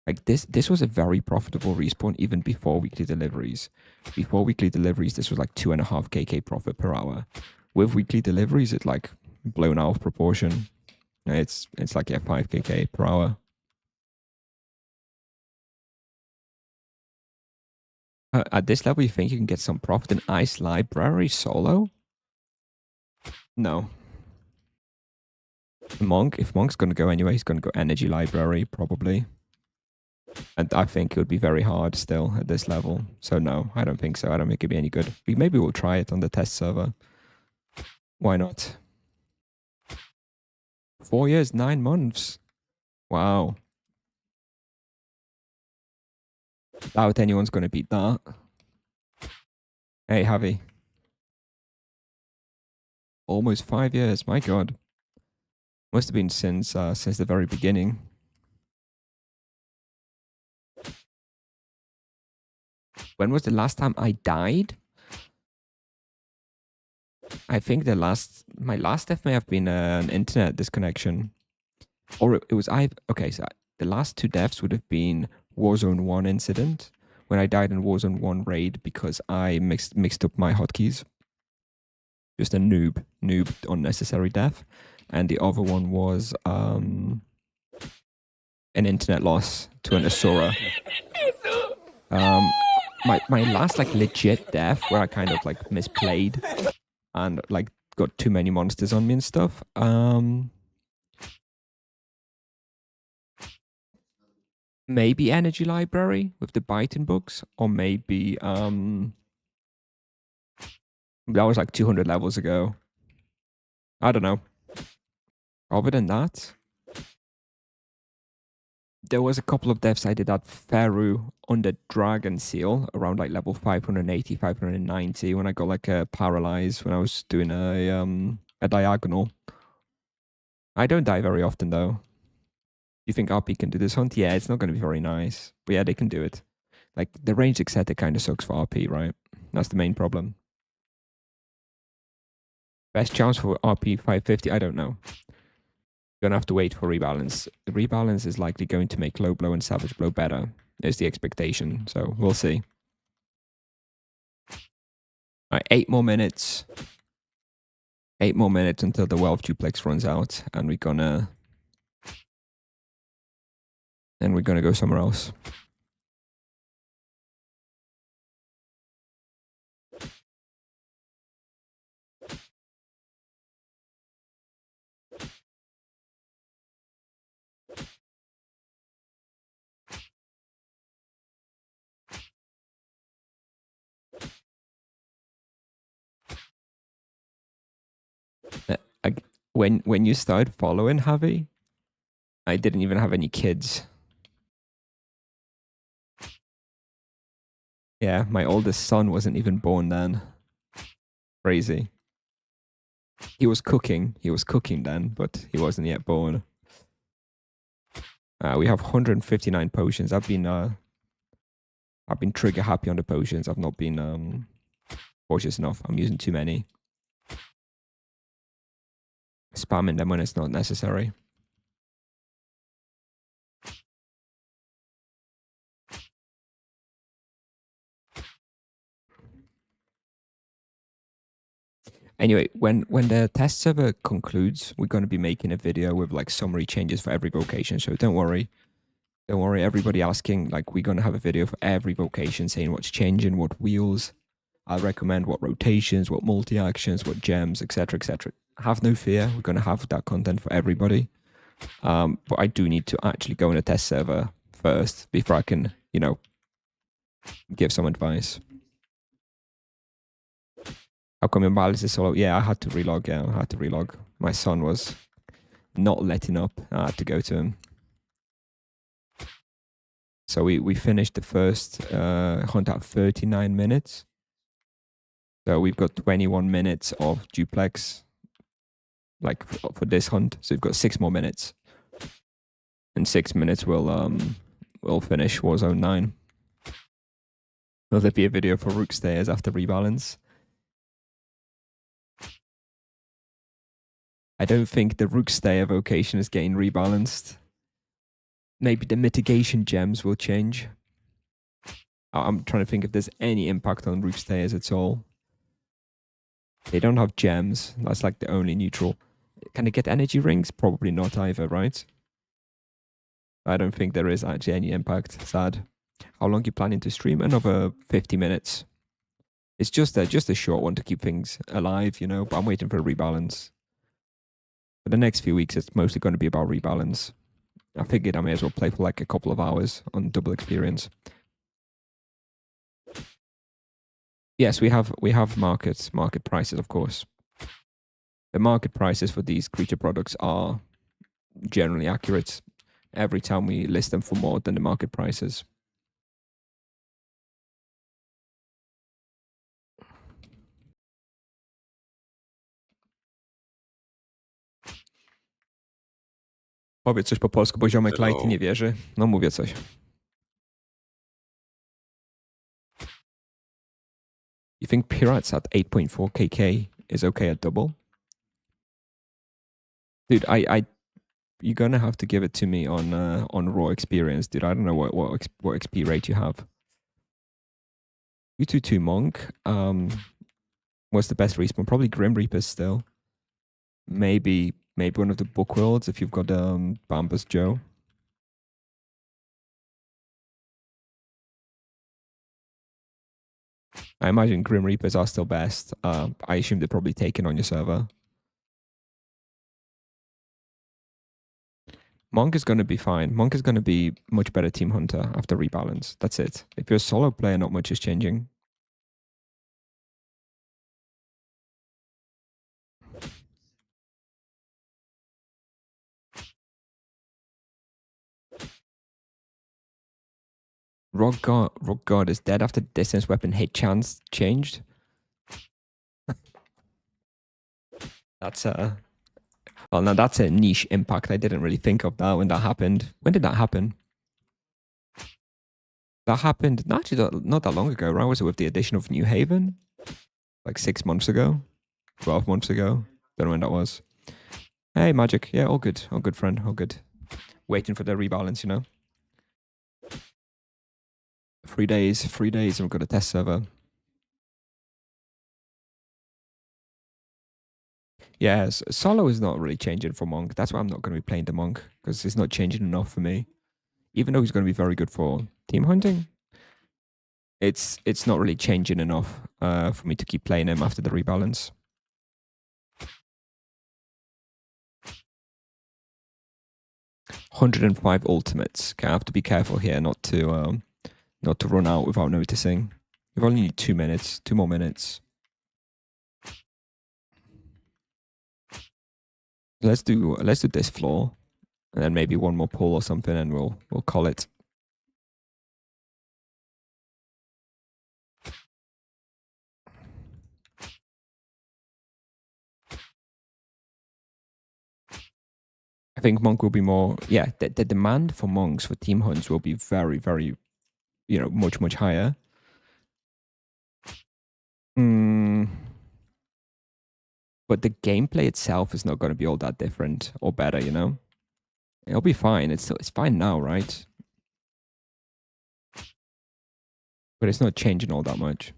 Like, this was a very profitable respawn even before weekly deliveries. Before weekly deliveries, this was like 2.5 KK profit per hour. With weekly deliveries, it's like blown out of proportion. It's like, yeah, 5 KK per hour. At this level, you think you can get some profit in Ice Library solo? No. Monk, if Monk's going to go anyway, he's going to go Energy Library, probably. And I think it would be very hard still at this level. So no, I don't think so. I don't think it'd be any good. Maybe we'll try it on the test server. Why not? 4 years, 9 months. Wow. Doubt anyone's going to beat that. Hey, Javi. Almost 5 years. My God. Must have been since the very beginning. When was the last time I died? I think my last death may have been an internet disconnection. Or it was okay, so the last 2 deaths would have been Warzone 1 incident, when I died in Warzone 1 raid because I mixed up my hotkeys. Just a noob unnecessary death. And the other one was an internet loss to an Asura. My last like legit death where I kind of like misplayed and like got too many monsters on me and stuff. Maybe Energy Library with the Byton books, or maybe that was like 200 levels ago. I don't know. Other than that, there was a couple of deaths I did at Feru on the Dragon Seal around like level 580, 590 when I got like a paralyzed when I was doing a diagonal. I don't die very often though. You think RP can do this hunt? Yeah, it's not going to be very nice. But yeah, they can do it. Like, the range etc. kind of sucks for RP, right? That's the main problem. Best chance for RP 550? I don't know. You're going to have to wait for rebalance. The rebalance is likely going to make low blow and savage blow better, is the expectation. So we'll see. All right, 8 more minutes. 8 more minutes until the Wealth Duplex runs out, and we're gonna go somewhere else. When you started following Javi, I didn't even have any kids. Yeah, my oldest son wasn't even born then. Crazy. He was cooking then, but he wasn't yet born. We have 159 potions. I've been trigger happy on the potions. I've not been cautious enough. I'm using too many. Spamming them when it's not necessary. Anyway, when the test server concludes, we're going to be making a video with like summary changes for every vocation. So don't worry. Don't worry, everybody asking, like we're going to have a video for every vocation saying what's changing, what wheels I recommend, what rotations, what multi-actions, what gems, etc., etc. Have no fear. We're going to have that content for everybody. But I do need to actually go on a test server first before I can, give some advice. How come your balance is solo? Yeah, I had to relog. Yeah, I had to relog. My son was not letting up. I had to go to him. So we finished the first hunt at 39 minutes. So we've got 21 minutes of duplex, like for this hunt. So we've got 6 more minutes. In 6 minutes, we'll finish Warzone 9. Will there be a video for Rook Stairs after rebalance? I don't think the Rook Stayer vocation is getting rebalanced. Maybe the mitigation gems will change. I'm trying to think if there's any impact on Rook Stayers at all. They don't have gems. That's like the only neutral. Can they get energy rings? Probably not either, right? I don't think there is actually any impact. Sad. How long are you planning to stream? Another 50 minutes. It's just a short one to keep things alive, but I'm waiting for a rebalance. For the next few weeks, it's mostly going to be about rebalance. I figured I may as well play for like a couple of hours on double experience. Yes, we have market prices, of course. The market prices for these creature products are generally accurate every time we list them for more than the market prices. Powiedz coś po polsku, bo ziomek Lighty nie wierzy. No mówię coś. You think Pirates at 8.4 KK is okay at double? Dude, you're gonna have to give it to me on raw experience, dude. I don't know what XP rate you have. U22 Monk. What's the best respawn? Probably Grim Reapers still. Maybe one of the book worlds if you've got Bambus Joe. I imagine Grim Reapers are still best. I assume they're probably taken on your server. Monk is going to be fine. Monk is going to be much better team hunter after rebalance. That's it. If you're a solo player, not much is changing. Rock God is dead after distance weapon hit chance changed. That's well, now that's a niche impact. I didn't really think of that when that happened. When did that happen? That happened actually not that long ago, right? Was it with the addition of New Haven? Like 6 months ago? 12 months ago? Don't know when that was. Hey, Magic. Yeah, all good, friend. All good. Waiting for the rebalance, 3 days, and we've got a test server. Yes, solo is not really changing for Monk. That's why I'm not going to be playing the Monk, because it's not changing enough for me. Even though he's going to be very good for team hunting, it's not really changing enough for me to keep playing him after the rebalance. $105 ultimates. Okay, I have to be careful here not to run out without noticing. We've only need 2 minutes, 2 more minutes. Let's do this floor, and then maybe one more pull or something, and we'll call it. I think monk will be more. Yeah, the demand for monks for team hunts will be very, very, much, much higher. But the gameplay itself is not going to be all that different or better, It'll be fine. It's fine now, right? But it's not changing all that much.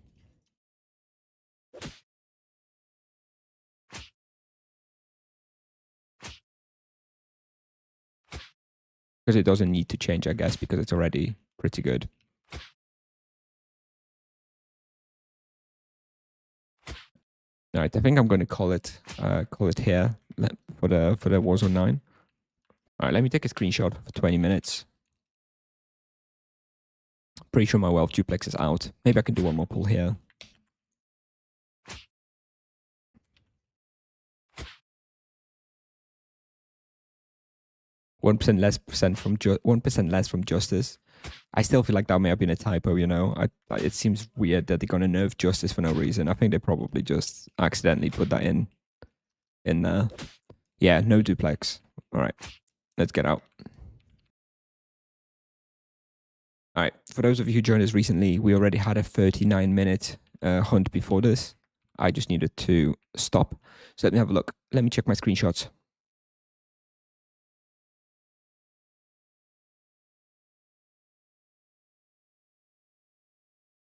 Because it doesn't need to change, I guess, because it's already pretty good. All right, I think I'm going to call it here for the Warzone 9. All right, let me take a screenshot for 20 minutes. Pretty sure my wealth duplex is out. Maybe I can do one more pull here. 1% less from 1% less from justice. I still feel like that may have been a typo, it seems weird that they're going to nerf justice for no reason. I think they probably just accidentally put that in there. Yeah, no duplex. All right, let's get out. All right, for those of you who joined us recently, we already had a 39-minute hunt before this. I just needed to stop. So let me have a look. Let me check my screenshots.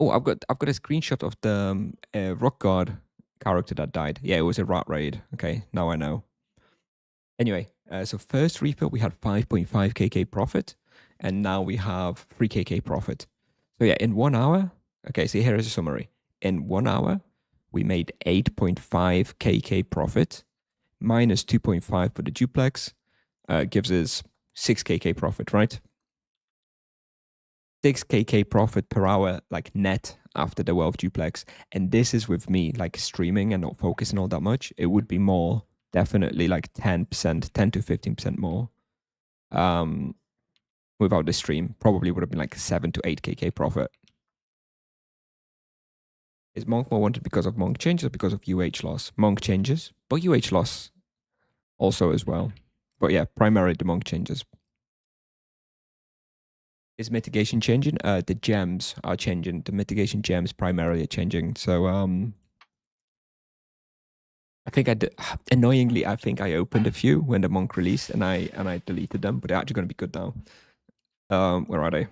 Oh, I've got a screenshot of the rock guard character that died. Yeah, it was a rat raid. Okay, now I know. Anyway, so first reaper we had 5.5 KK profit, and now we have 3 KK profit. So yeah, in 1 hour. Okay, so here is a summary. In 1 hour, we made 8.5 KK profit, minus 2.5 for the duplex, gives us 6 KK profit, right? 6 KK profit per hour, like net after the wealth duplex. And this is with me like streaming and not focusing all that much. It would be more, definitely like 10%, 10 to 15% more. Without the stream, probably would have been like 7 to 8 KK profit. Is Monk more wanted because of Monk changes or because of UH loss? Monk changes, but UH loss also as well. But yeah, primarily the Monk changes. Is mitigation changing? The gems are changing. The mitigation gems primarily are changing. So I think annoyingly, I think I opened a few when the Monk released, and I deleted them, but they're actually going to be good now. Where are they?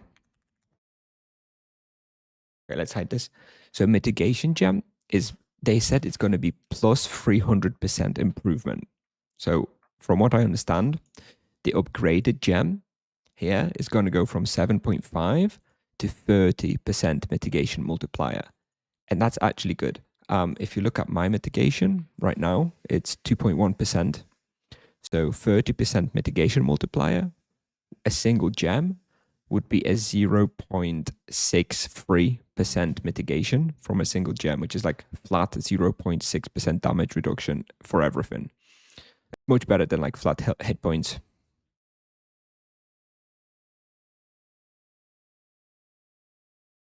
Okay, let's hide this. So mitigation gem is, they said it's going to be plus 300% improvement. So from what I understand, the upgraded gem here is going to go from 7.5 to 30% mitigation multiplier. And that's actually good. If you look at my mitigation right now, it's 2.1%. So 30% mitigation multiplier, a single gem would be a 0.63% mitigation from a single gem, which is like flat 0.6% damage reduction for everything. Much better than like flat hit points.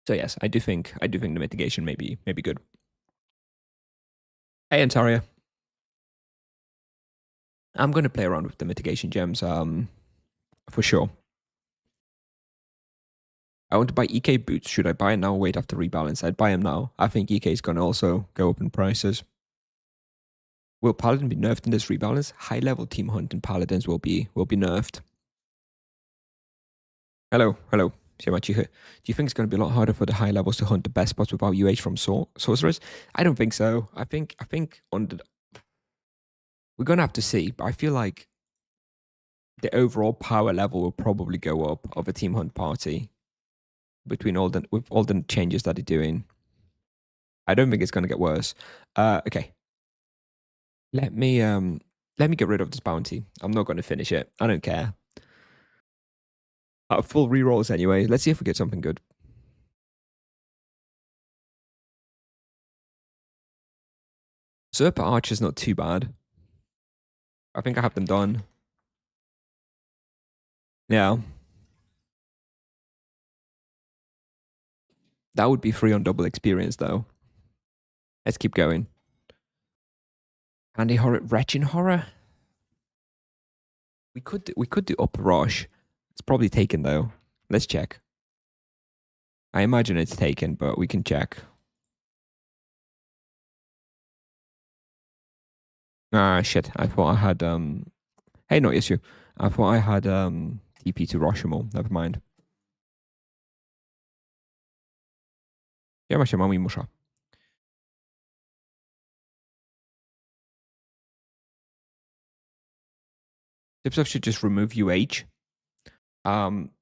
So yes, I do think the mitigation may be good. Hey, Antaria. I'm going to play around with the mitigation gems, for sure. I want to buy EK boots. Should I buy it now or wait after rebalance? I'd buy them now. I think EK is going to also go up in prices. Will Paladin be nerfed in this rebalance? High level team hunt and Paladins will be nerfed. Hello. Shimachi here. Do you think it's going to be a lot harder for the high levels to hunt the best spots without UH from sorcerers? I don't think so. I think on the, we're going to have to see, but I feel like the overall power level will probably go up of a team hunt party with all the changes that they're doing. I don't think it's going to get worse. Okay. Let me get rid of this bounty. I'm not going to finish it. I don't care. Full rerolls anyway. Let's see if we get something good. Serper Archer's not too bad. I think I have them done. Yeah. That would be free on double experience though. Let's keep going. Handy horror, wretched horror. We could do Upper Rosh. It's probably taken though. Let's check. I imagine it's taken, but we can check. Ah, shit. I thought I had Hey, not issue. I thought I had TP to Roshamuul. Never mind. Ja, ma się mami musza. Tipsoft should just remove UH.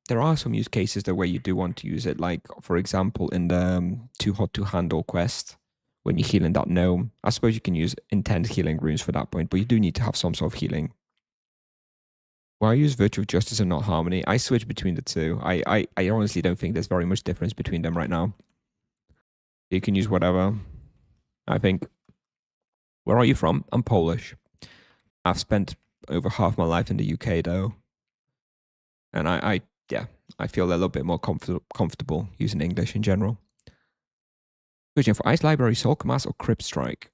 There are some use cases though where you do want to use it, like for example in the Too Hot to Handle quest when you're healing that gnome. I suppose you can use intense healing runes for that point, but you do need to have some sort of healing. Why use Virtue of Justice and not Harmony? I switch between the two. I honestly don't think there's very much difference between them right now. You can use whatever. I think. Where are you from? I'm Polish. I've spent over half my life in the UK though, and I feel a little bit more comfortable using English in general. Question for Ice Library, Soul Mass, or Crypt Strike?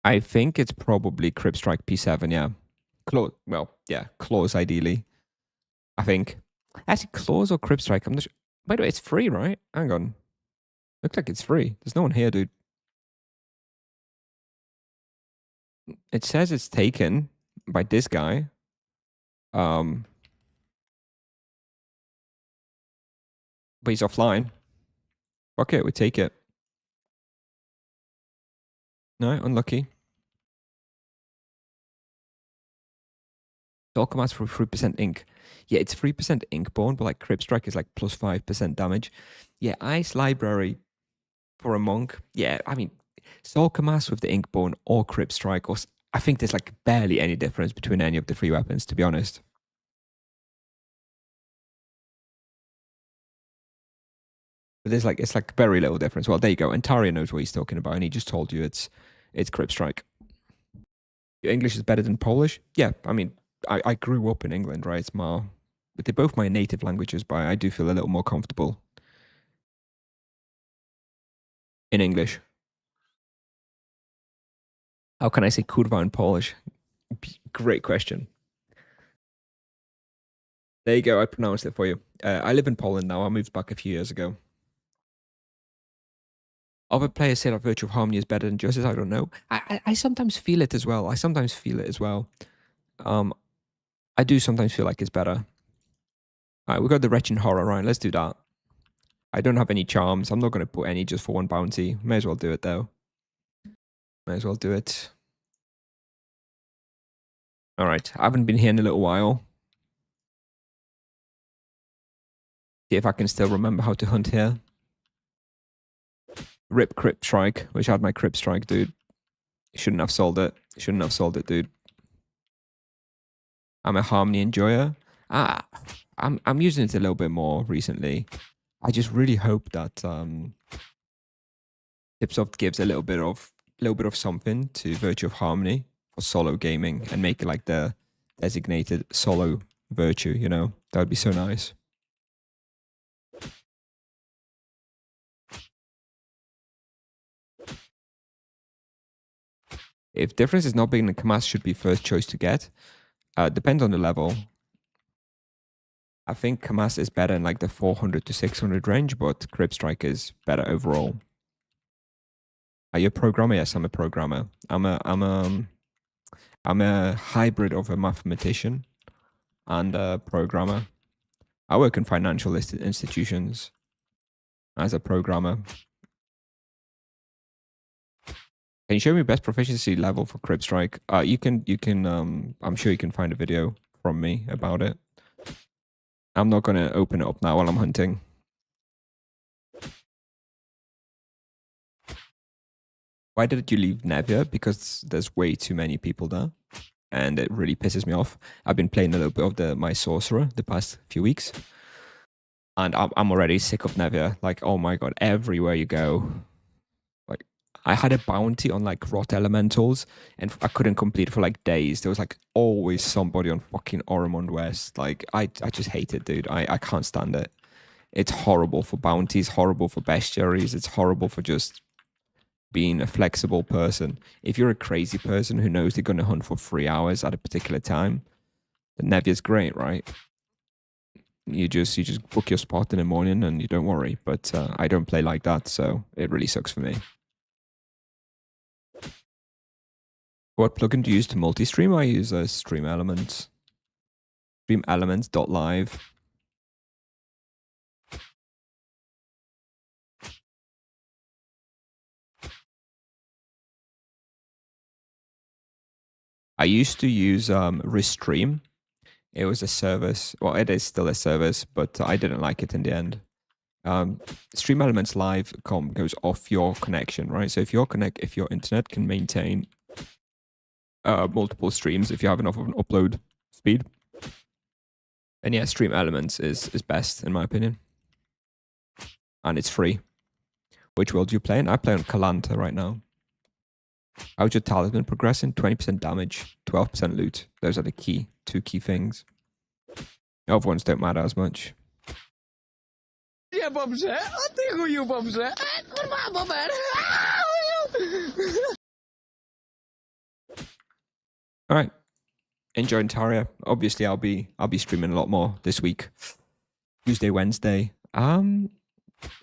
I think it's probably Crypt Strike P7, yeah. Claws ideally. I think. Actually, Claws or Crypt Strike, I'm not sure. By the way, it's free, right? Hang on. Looks like it's free. There's no one here, dude. It says it's taken by this guy. But he's offline. Fuck it, we take it. No, unlucky. Alchemist for 3% ink. Yeah, it's 3% ink born, but like Crypt Strike is like plus 5% damage. Yeah, Ice Library for a monk. Yeah, I mean, Solkamas with the Inkborn or Crypt Strike, or I think there's like barely any difference between any of the three weapons, to be honest. But it's like very little difference. Well, there you go. And Taria knows what he's talking about, and he just told you it's Crypt Strike. Your English is better than Polish? Yeah, I mean, I grew up in England, right? It's more, but they're both my native languages, but I do feel a little more comfortable in English. How can I say kurwa in Polish? Great question. There you go. I pronounced it for you. I live in Poland now. I moved back a few years ago. Other players say that Virtual Harmony is better than Justice. I don't know. I sometimes feel it as well. I do sometimes feel like it's better. All right, we got the Wretched Horror. Right, let's do that. I don't have any charms. I'm not going to put any just for one bounty. May as well do it though. May as well do it. All right, I haven't been here in a little while. See if I can still remember how to hunt here. Rip Crypt Strike. Wish I had my Crypt Strike, dude. Shouldn't have sold it. Shouldn't have sold it, dude. I'm a Harmony enjoyer. I'm using it a little bit more recently. I just really hope that Tipsoft gives a little bit of something to Virtue of Harmony for solo gaming and make it like the designated solo Virtue. You know, that would be so nice. If difference is not big, then Kamas should be first choice to get. Depends on the level. I think Kamas is better in like the 400 to 600 range, but Crypt Strike is better overall. Are you a programmer? Yes, I'm a programmer. I'm a hybrid of a mathematician and a programmer. I work in financial institutions as a programmer. Can you show me best proficiency level for Crypt Strike? You can. I'm sure you can find a video from me about it. I'm not gonna open it up now while I'm hunting. Why did you leave Nevia? Because there's way too many people there, and it really pisses me off. I've been playing a little bit of my sorcerer the past few weeks, and I'm already sick of Nevia. Like, oh my god, everywhere you go. Like, I had a bounty on like rot elementals, and I couldn't complete it for like days. There was like always somebody on fucking Oromond West. Like, I just hate it, dude. I can't stand it. It's horrible for bounties, horrible for bestiaries. It's horrible for just being a flexible person. If you're a crazy person who knows they're going to hunt for 3 hours at a particular time, then Nevia's great, right? You just book your spot in the morning and you don't worry. But I don't play like that, so it really sucks for me. What plugin do you use to multi-stream? I use Stream Elements. Stream Elements.live. I used to use Restream. It was a service. Well, it is still a service, but I didn't like it in the end. Stream Elements Live goes off your connection, right? So if your internet can maintain multiple streams, if you have enough of an upload speed, then yeah, Stream Elements is best in my opinion, and it's free. Which world do you play in? I play on Kalanta right now. How's your talisman progressing? 20% damage, 12% loot. Those are the two key things. The other ones don't matter as much. All right, enjoy Ontario. Obviously, I'll be streaming a lot more this week. Tuesday, Wednesday.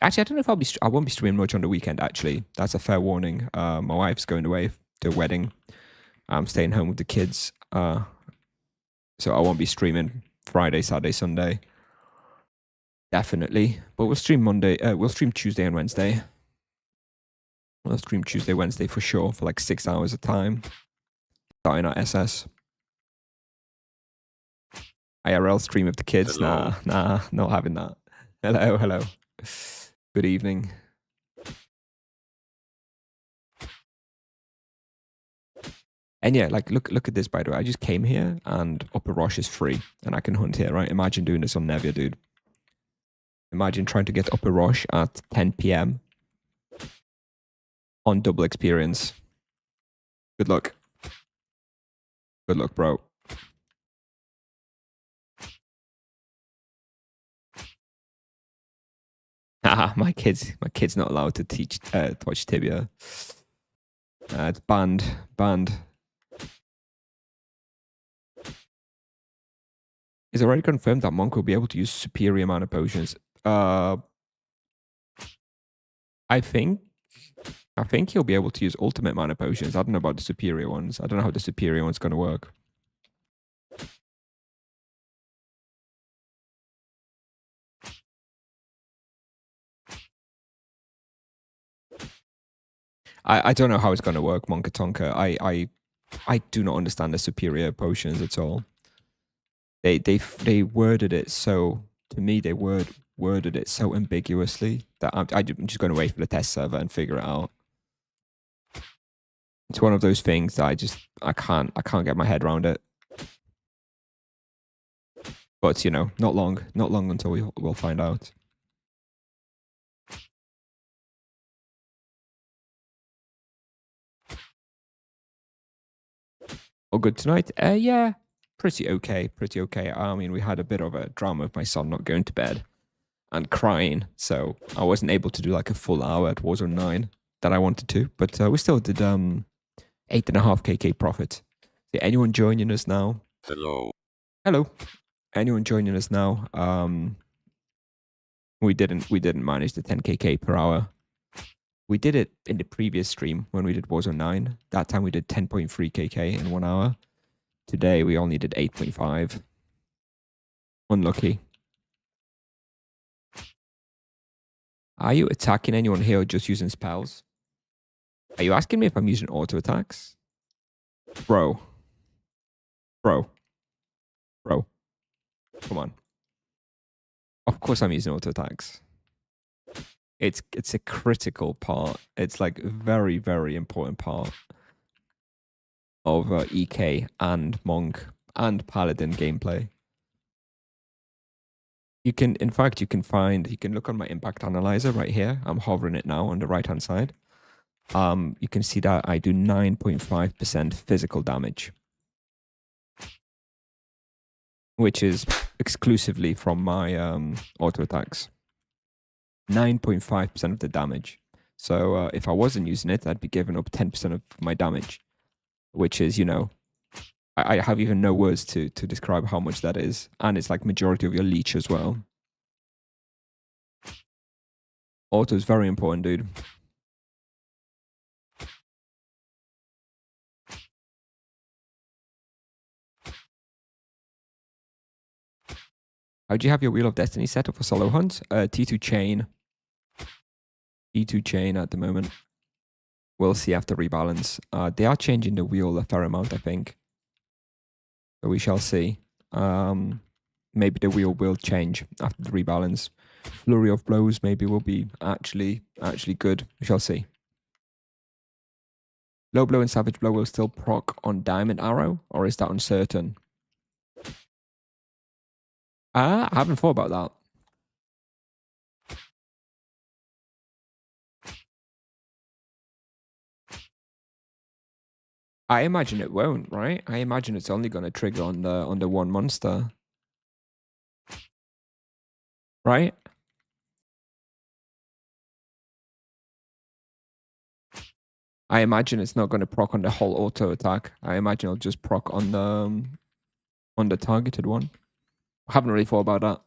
Actually, I don't know if I won't be streaming much on the weekend. Actually, that's a fair warning. My wife's going away to a wedding. I'm staying home with the kids. So I won't be streaming Friday, Saturday, Sunday. Definitely, but we'll stream Monday. We'll stream Tuesday and Wednesday. We'll stream Tuesday, Wednesday for sure for like 6 hours a time. Starting our SS. IRL stream of the kids. Hello. Nah, not having that. Hello. Good evening. And yeah, like look at this, by the way. I just came here and Upper Rosh is free and I can hunt here, right? Imagine doing this on Nevia, dude. Imagine trying to get Upper Rosh at 10 p.m. on double experience. Good luck. Good luck, bro. My kid's not allowed to watch Tibia. It's banned. It's already confirmed that Monk will be able to use superior amount of potions. I think he'll be able to use ultimate mana potions. I don't know about the superior ones. I don't know how the superior one's going to work. I don't know how it's going to work, Monka Tonka. I do not understand the superior potions at all. They worded it so, to me, they worded it so ambiguously that I'm just going to wait for the test server and figure it out. It's one of those things that I can't get my head around it. But you know, not long until we'll find out. All good tonight? Yeah, pretty okay. I mean, we had a bit of a drama with my son not going to bed and crying, so I wasn't able to do like a full hour at Warzone 9 that I wanted to, but we still did 8.5k profit. So anyone joining us now? Hello. Anyone joining us now? We didn't manage the 10k per hour. We did it in the previous stream when we did Warzone 9. That time we did 10.3kk in 1 hour. Today we only did 8.5. Unlucky. Are you attacking anyone here or just using spells? Are you asking me if I'm using auto attacks? Bro. Come on. Of course I'm using auto attacks. It's a critical part. It's like a very, very important part of EK and Monk and Paladin gameplay. You can look on my impact analyzer right here. I'm hovering it now on the right hand side. You can see that I do 9.5% physical damage, which is exclusively from my auto attacks. 9.5% of the damage. So if I wasn't using it, I'd be giving up 10% of my damage, which is, I have even no words to describe how much that is. And it's like majority of your leech as well. Auto is very important, dude. How do you have your Wheel of Destiny set up for solo hunt? T2 chain. T2 chain at the moment. We'll see after rebalance. They are changing the wheel a fair amount, I think. So we shall see. Maybe the wheel will change after the rebalance. Flurry of blows maybe will be actually good. We shall see. Low blow and savage blow will still proc on diamond arrow, or is that uncertain? I haven't thought about that. I imagine it won't, right? I imagine it's only going to trigger on the one monster, right? I imagine it's not going to proc on the whole auto attack. I imagine it'll just proc on the targeted one. I haven't really thought about that.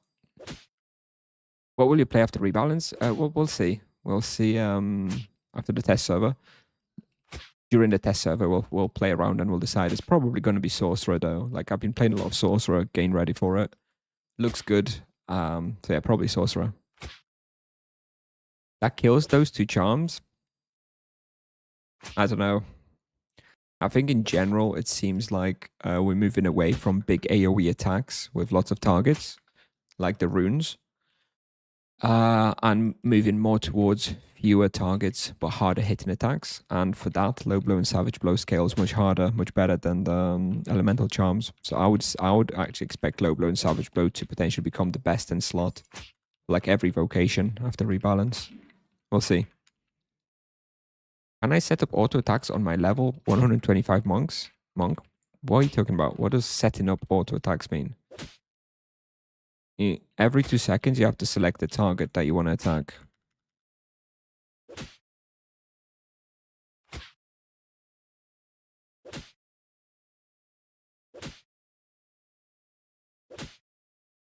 What will you play after rebalance? We'll see. We'll see after the test server. During the test server, we'll play around and we'll decide. It's probably going to be Sorcerer though. Like I've been playing a lot of Sorcerer, getting ready for it. Looks good. So yeah, probably Sorcerer. That kills those two charms. I don't know. I think in general, it seems like we're moving away from big AoE attacks with lots of targets, like the runes, and moving more towards fewer targets but harder hitting attacks. And for that, low blow and savage blow scales much harder, much better than the elemental charms. So I would actually expect low blow and savage blow to potentially become the best in slot, like every vocation after rebalance. We'll see. Can I set up auto attacks on my level 125 monk? What are you talking about? What does setting up auto attacks mean? Every 2 seconds, you have to select the target that you want to attack.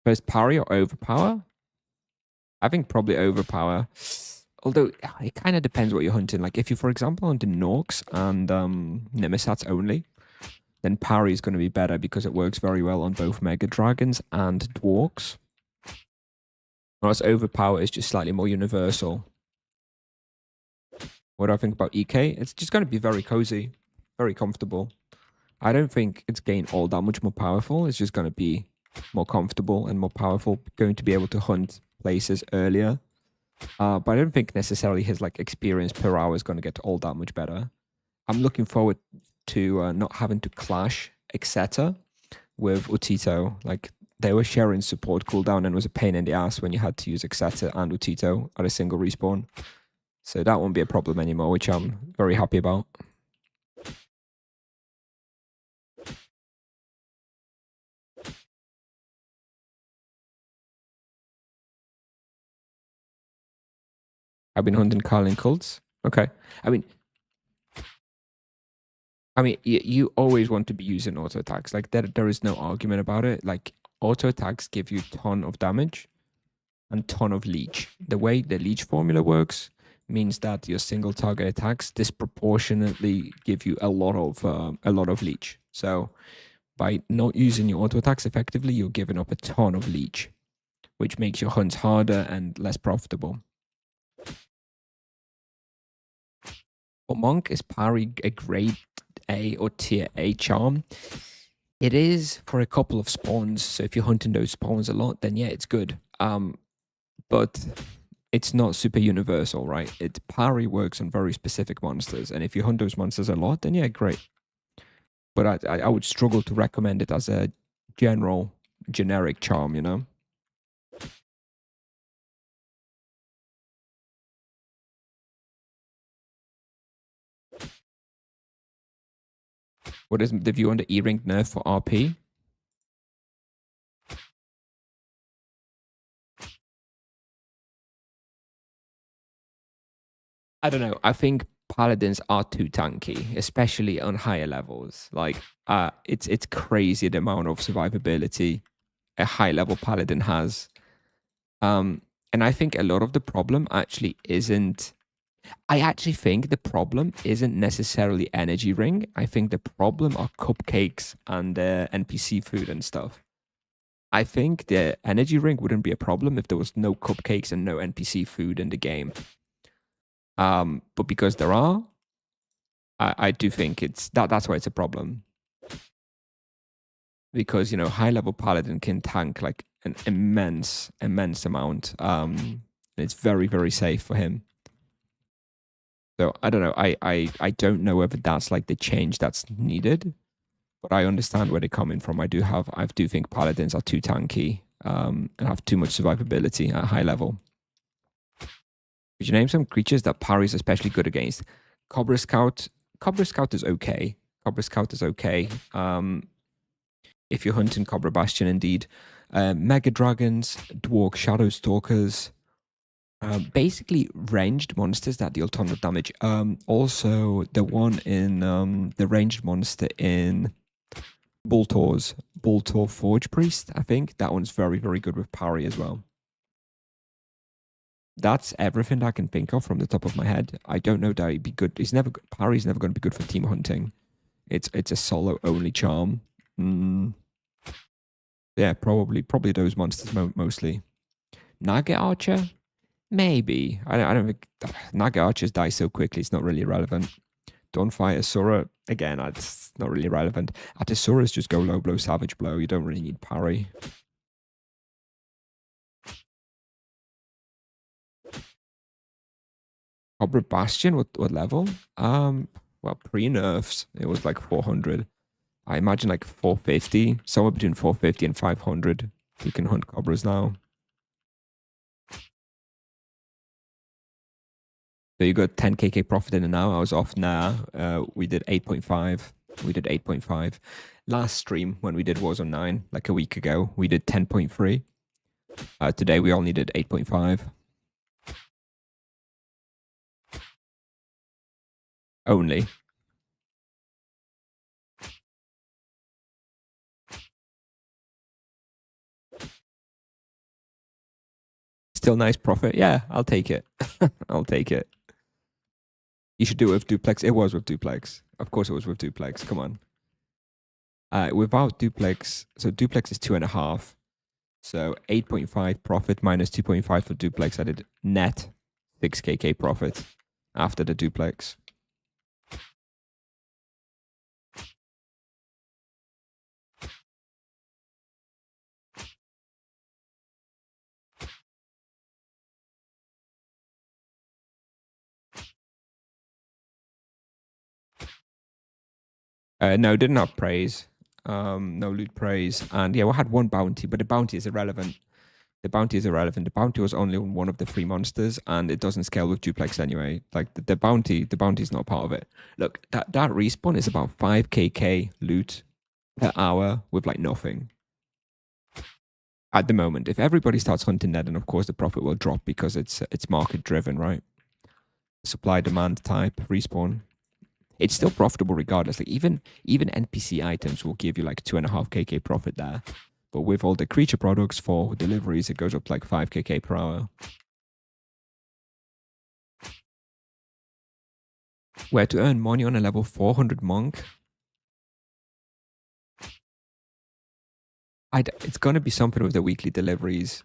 First parry or overpower? I think probably overpower. Although it kind of depends what you're hunting. Like if you, for example, hunting Norks and Nemisats only, then parry is going to be better because it works very well on both Mega Dragons and Dwarks. Whereas overpower is just slightly more universal. What do I think about EK? It's just going to be very cozy, very comfortable. I don't think it's getting all that much more powerful. It's just going to be more comfortable and more powerful, going to be able to hunt places earlier. But I don't think necessarily his like experience per hour is going to get all that much better. I'm looking forward to not having to clash Exeter with Utito. Like they were sharing support cooldown and it was a pain in the ass when you had to use Exeter and Utito at a single respawn. So that won't be a problem anymore, which I'm very happy about. I've been hunting Carlin cults. Okay. You always want to be using auto attacks. Like there is no argument about it. Like auto attacks give you ton of damage and ton of leech. The way the leech formula works means that your single target attacks disproportionately give you a lot of leech. So by not using your auto attacks effectively, you're giving up a ton of leech, which makes your hunts harder and less profitable. For Monk, is parry a grade A or tier A charm? It is for a couple of spawns. So if you're hunting those spawns a lot, then yeah, it's good. But it's not super universal, right? It parry works on very specific monsters, and if you hunt those monsters a lot, then yeah, great. But I would struggle to recommend it as a generic charm, you know. What is the view on the E-ring nerf for RP? I don't know. I think paladins are too tanky, especially on higher levels. Like, it's crazy the amount of survivability a high level paladin has. Um, and I think a lot of the problem actually isn't. I actually think the problem isn't necessarily energy ring. I think the problem are cupcakes and NPC food and stuff. I think the energy ring wouldn't be a problem if there was no cupcakes and no NPC food in the game. But because there are, I do think that's why it's a problem. Because high level paladin can tank like an immense amount. And it's very very safe for him. So I don't know. I don't know whether that's like the change that's needed, but I understand where they're coming from. I do think paladins are too tanky and have too much survivability at high level. Could you name some creatures that parry is especially good against? Cobra Scout. Cobra Scout is okay. Cobra Scout is okay. If you're hunting Cobra Bastion, indeed. Mega Dragons, Dwarf Shadow Stalkers. Basically ranged monsters that deal tons of damage. Also, the one in the ranged monster in Boltor Forge Priest, I think. That one's very, very good with parry as well. That's everything I can think of from the top of my head. I don't know that he'd be good. Parry's never going to be good for team hunting. It's a solo only charm. Yeah, probably those monsters mostly. Naga Archer, maybe. I don't think Naga Archers die so quickly. It's not really relevant. Dawnfire Asura, again, it's not really relevant. At Asuras, just go low blow, savage blow. You don't really need parry. Cobra Bastion, what level? Well, pre-nerfs, it was like 400. I imagine like 450, somewhere between 450 and 500. You can hunt Cobras now. So you got 10kk profit in an hour. I was off now. We did 8.5. We did 8.5. Last stream when we did Warzone 9, like a week ago, we did 10.3. Today we only did 8.5. Only. Still nice profit. Yeah, I'll take it. I'll take it. You should do it with duplex. It was with duplex. Of course it was with duplex. Come on. Without duplex, so duplex is 2.5. So 8.5 profit minus 2.5 for duplex. I did net 6kk profit after the duplex. No, didn't have praise. No loot praise. And yeah, we had one bounty, but the bounty is irrelevant. The bounty is irrelevant. The bounty was only on one of the 3 monsters, and it doesn't scale with duplex anyway. Like the bounty is not part of it. Look, that respawn is about 5kk loot per hour with like nothing. At the moment, if everybody starts hunting that, then of course the profit will drop because it's market driven, right? Supply demand type respawn. It's still profitable regardless. Like even NPC items will give you like 2.5kk profit there. But with all the creature products for deliveries, it goes up to like 5kk per hour. Where to earn money on a level 400 monk? It's going to be something with the weekly deliveries.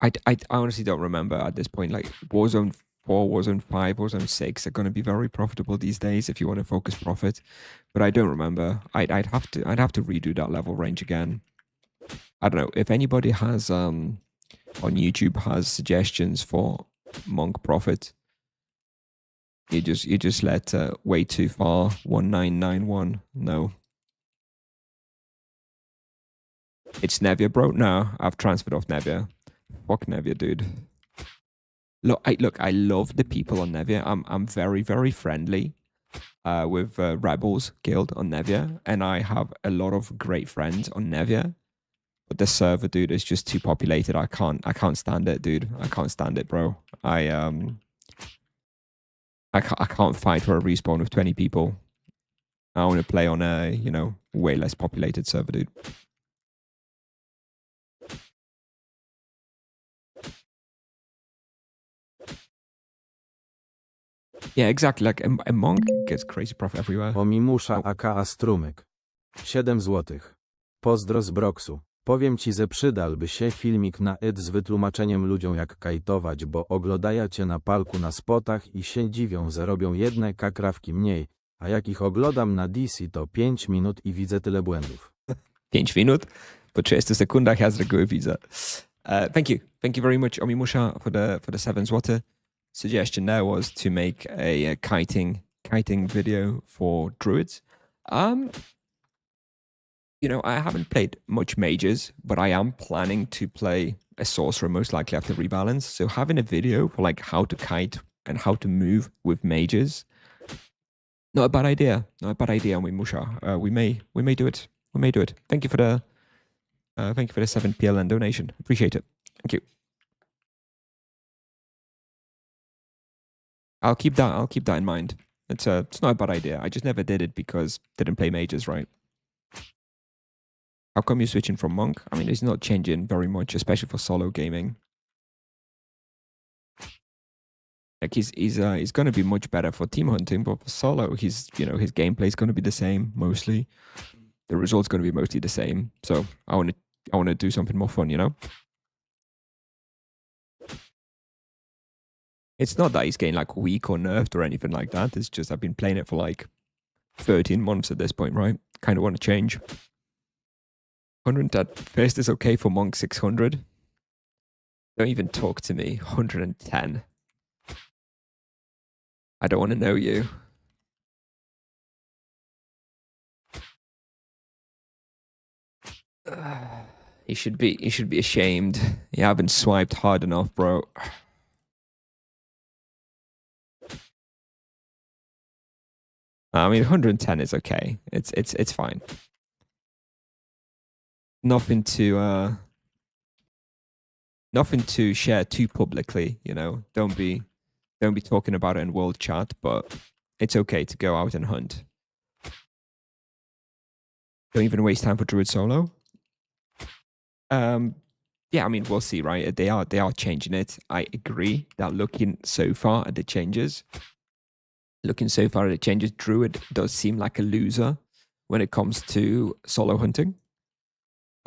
I honestly don't remember at this point. Like Warzone 4, Warzone 5, Warzone 6 are going to be very profitable these days if you want to focus profit. But I don't remember. I'd have to redo that level range again. I don't know if anybody has on YouTube has suggestions for monk profit. You just let way too far 1991 no. It's Nevia, bro. No, I've transferred off Nevia. Fuck Nevia, dude. Look, I love the people on Nevia. I'm very very friendly with Rebels Guild on Nevia, and I have a lot of great friends on Nevia. But the server, dude, is just too populated. I can't stand it, dude. I can't stand it, bro. I can't fight for a respawn with 20 people. I want to play on a, you know, way less populated server, dude. Yeah, exactly. Like a monk gets crazy profit everywhere.
Omimusza
Oh.
aka Strumyk. 7 złotych. Pozdro z Broxu. Powiem ci, że przydałby się filmik na ed z wytłumaczeniem ludziom jak kajtować, bo oglądają cię na palku na spotach i się dziwią, że robią jedne kakrawki mniej, a jak ich oglądam na DC to 5 minut i widzę tyle błędów.
5 minut, po 30 sekundach ja z reguły widzę. Thank you. Thank you very much, Omimusha, for the 7 złoty. Suggestion there was to make a kiting video for druids. You know, I haven't played much mages, but I am planning to play a sorcerer most likely after rebalance. So having a video for like how to kite and how to move with mages, not a bad idea. Not a bad idea, Musha. We may do it. We may do it. Thank you for the 7 PLN donation. Appreciate it. Thank you. I'll keep that in mind. It's not a bad idea. I just never did it because didn't play mages, right? How come you're switching from monk? I mean, it's not changing very much, especially for solo gaming. Like he's going to be much better for team hunting, but for solo, his gameplay is going to be the same mostly. The result's going to be mostly the same. So I want to do something more fun, you know. It's not that he's getting like weak or nerfed or anything like that. It's just I've been playing it for like 13 months at this point, right? Kind of want to change. 100 at first is okay for monk 600. Don't even talk to me. 110. I don't want to know you. He should be ashamed. You haven't swiped hard enough, bro. I mean, 110 is okay. It's fine. Nothing to share too publicly, you know. Don't be talking about it in world chat, but it's okay to go out and hunt. Don't even waste time for druid solo. Yeah, I mean, we'll see, right? They are changing it. I agree that looking so far at the changes, druid does seem like a loser when it comes to solo hunting.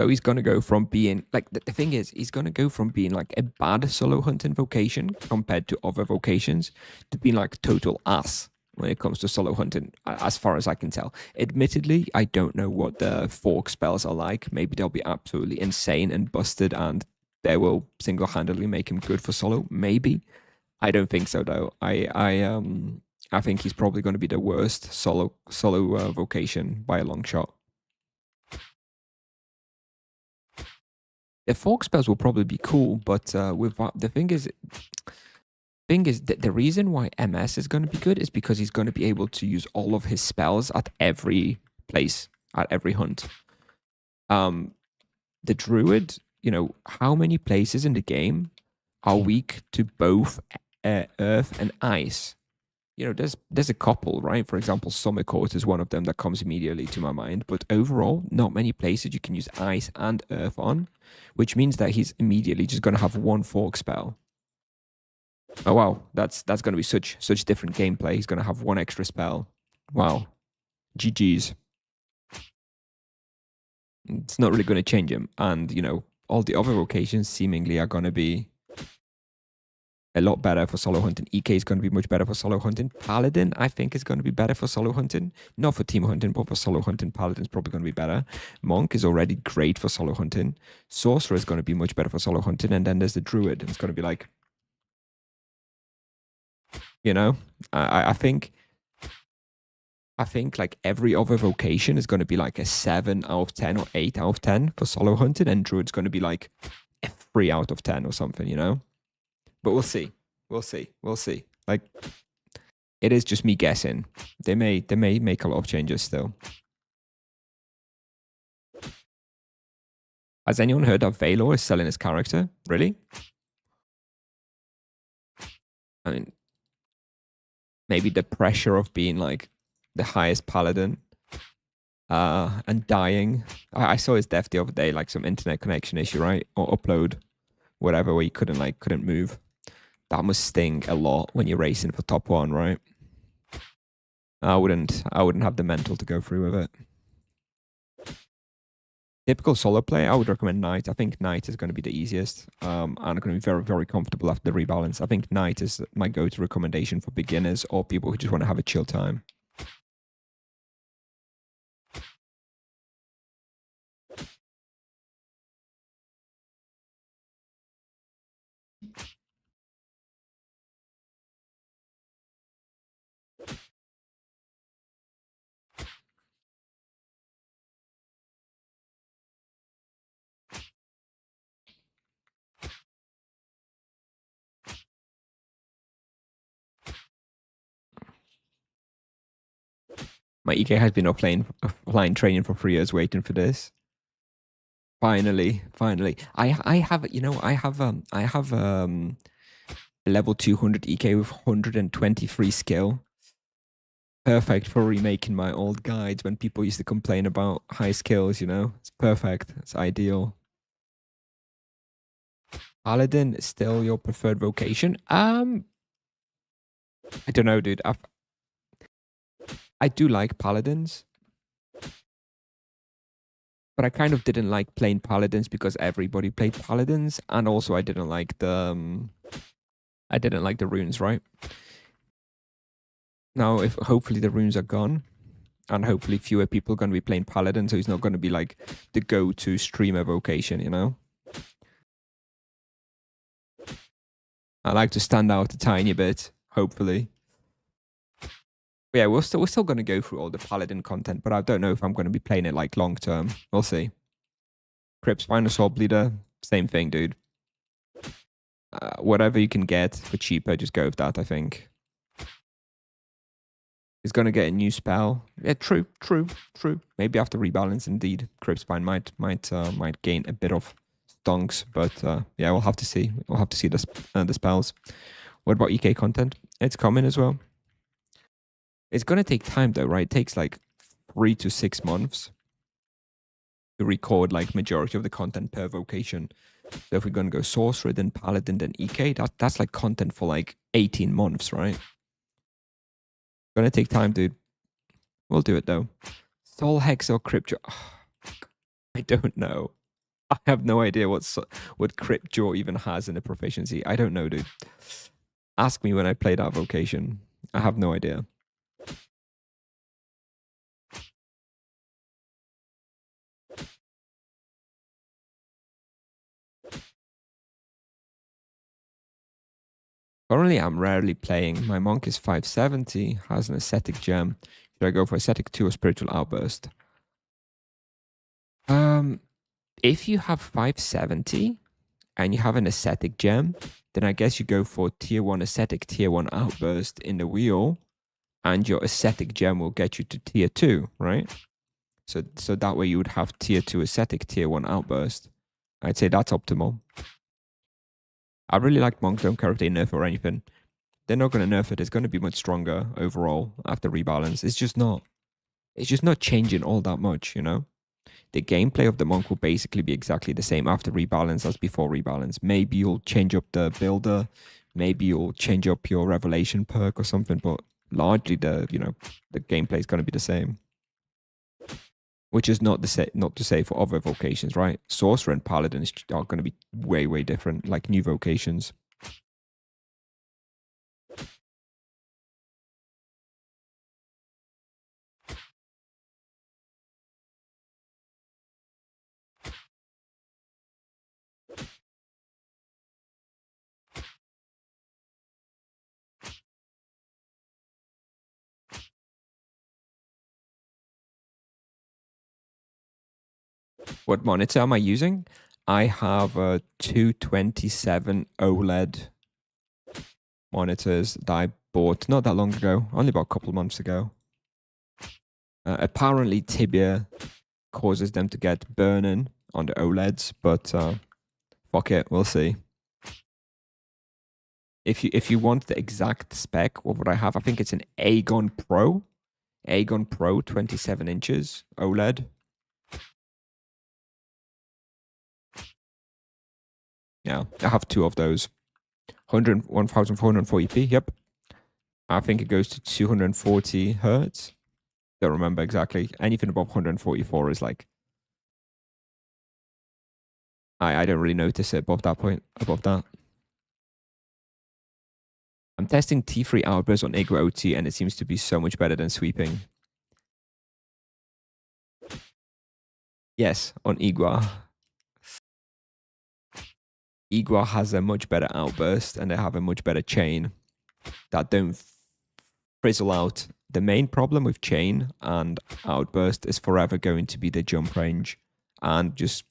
So he's going to go from being like the thing is he's going to go from being like a bad solo hunting vocation compared to other vocations to being like total ass when it comes to solo hunting, as far as I can tell. Admittedly, I don't know what the fork spells are like. Maybe they'll be absolutely insane and busted and they will single-handedly make him good for solo. Maybe. I don't think so though. I think he's probably going to be the worst solo vocation by a long shot. The fork spells will probably be cool, but the thing is that the reason why MS is going to be good is because he's going to be able to use all of his spells at every place, at every hunt. The druid, you know, how many places in the game are weak to both earth and ice? You know, there's a couple, right? For example, Summer Court is one of them that comes immediately to my mind. But overall, not many places you can use ice and earth on, which means that he's immediately just going to have one fork spell. Oh wow, that's going to be such different gameplay. He's going to have one extra spell. Wow, GG's. It's not really going to change him, and you know, all the other vocations seemingly are going to be a lot better for solo hunting. EK is going to be much better for solo hunting. Paladin, I think, is going to be better for solo hunting. Not for team hunting, but for solo hunting, Paladin is probably going to be better. Monk is already great for solo hunting. Sorcerer is going to be much better for solo hunting. And then there's the Druid. It's going to be like, you know, I think like every other vocation is going to be like a 7 out of 10 or 8 out of 10 for solo hunting. And Druid's going to be like a 3 out of 10 or something, you know? But we'll see. We'll see. Like, it is just me guessing. They may make a lot of changes still. Has anyone heard that Valor is selling his character? Really? I mean, maybe the pressure of being like the highest paladin and dying. I saw his death the other day, like some internet connection issue, right? Or upload, whatever, where you couldn't move. That must sting a lot when you're racing for top one, right? I wouldn't have the mental to go through with it. Typical solo play, I would recommend Knight. I think Knight is going to be the easiest. And I'm going to be very, very comfortable after the rebalance. I think Knight is my go-to recommendation for beginners or people who just want to have a chill time. My EK has been offline training for 3 years waiting for this. Finally. I have level 200 EK with 123 skill. Perfect for remaking my old guides when people used to complain about high skills, you know? It's perfect. It's ideal. Paladin is still your preferred vocation? I don't know, dude. I do like paladins. But I kind of didn't like playing paladins because everybody played paladins, and also I didn't like the runes, right? Now, if hopefully the runes are gone, and hopefully fewer people are going to be playing paladin, so he's not going to be like the go-to streamer vocation, you know? I like to stand out a tiny bit, hopefully. But yeah, we're still going to go through all the paladin content, but I don't know if I'm going to be playing it like long term. We'll see. Crypt Spiner Sword Bleeder, same thing, dude. Whatever you can get for cheaper, just go with that, I think. He's going to get a new spell. Yeah, true. Maybe after rebalance, indeed, Crypt Spine might gain a bit of stonks, but yeah, we'll have to see. We'll have to see the spells. What about EK content? It's coming as well. It's going to take time though, right? It takes like 3 to 6 months to record like majority of the content per vocation. So if we're going to go Sorcerer, then Paladin, then EK, that's like content for like 18 months, right? Going to take time, dude. We'll do it though. Soul Hex or Crypt Jaw? I don't know. I have no idea what Crypt Jaw even has in a proficiency. I don't know, dude. Ask me when I play that vocation. I have no idea. Currently, I'm rarely playing. My monk is 570, has an ascetic gem. Should I go for ascetic 2 or spiritual outburst? If you have 570 and you have an ascetic gem, then I guess you go for tier 1 ascetic, tier 1 outburst in the wheel, and your ascetic gem will get you to tier 2, right? So that way you would have tier 2 ascetic, tier 1 outburst. I'd say that's optimal. I really like monk, don't care if they nerf or anything. They're not going to nerf it. It's going to be much stronger overall after rebalance. It's just not changing all that much, you know? The gameplay of the monk will basically be exactly the same after rebalance as before rebalance. Maybe you'll change up the builder, maybe you'll change up your revelation perk or something, but largely the gameplay is going to be the same. Which is not to say for other vocations, right? Sorcerer and Paladin are going to be way different, like new vocations. What monitor am I using? I have a 227 OLED monitors that I bought not that long ago, only about a couple of months ago. Apparently, Tibia causes them to get burning on the OLEDs, but fuck it, we'll see. if you want the exact spec, what would I have? I think it's an Aegon Pro. Aegon Pro 27 inches OLED. Yeah, I have two of those. 1440p, yep. I think it goes to 240 hertz. Don't remember exactly. Anything above 144 is like, I don't really notice it above that point, above that. I'm testing T3 outburst on Igua OT and it seems to be so much better than sweeping. Yes, on Igua. Igua has a much better outburst and they have a much better chain that don't frizzle out. The main problem with chain and outburst is forever going to be the jump range and just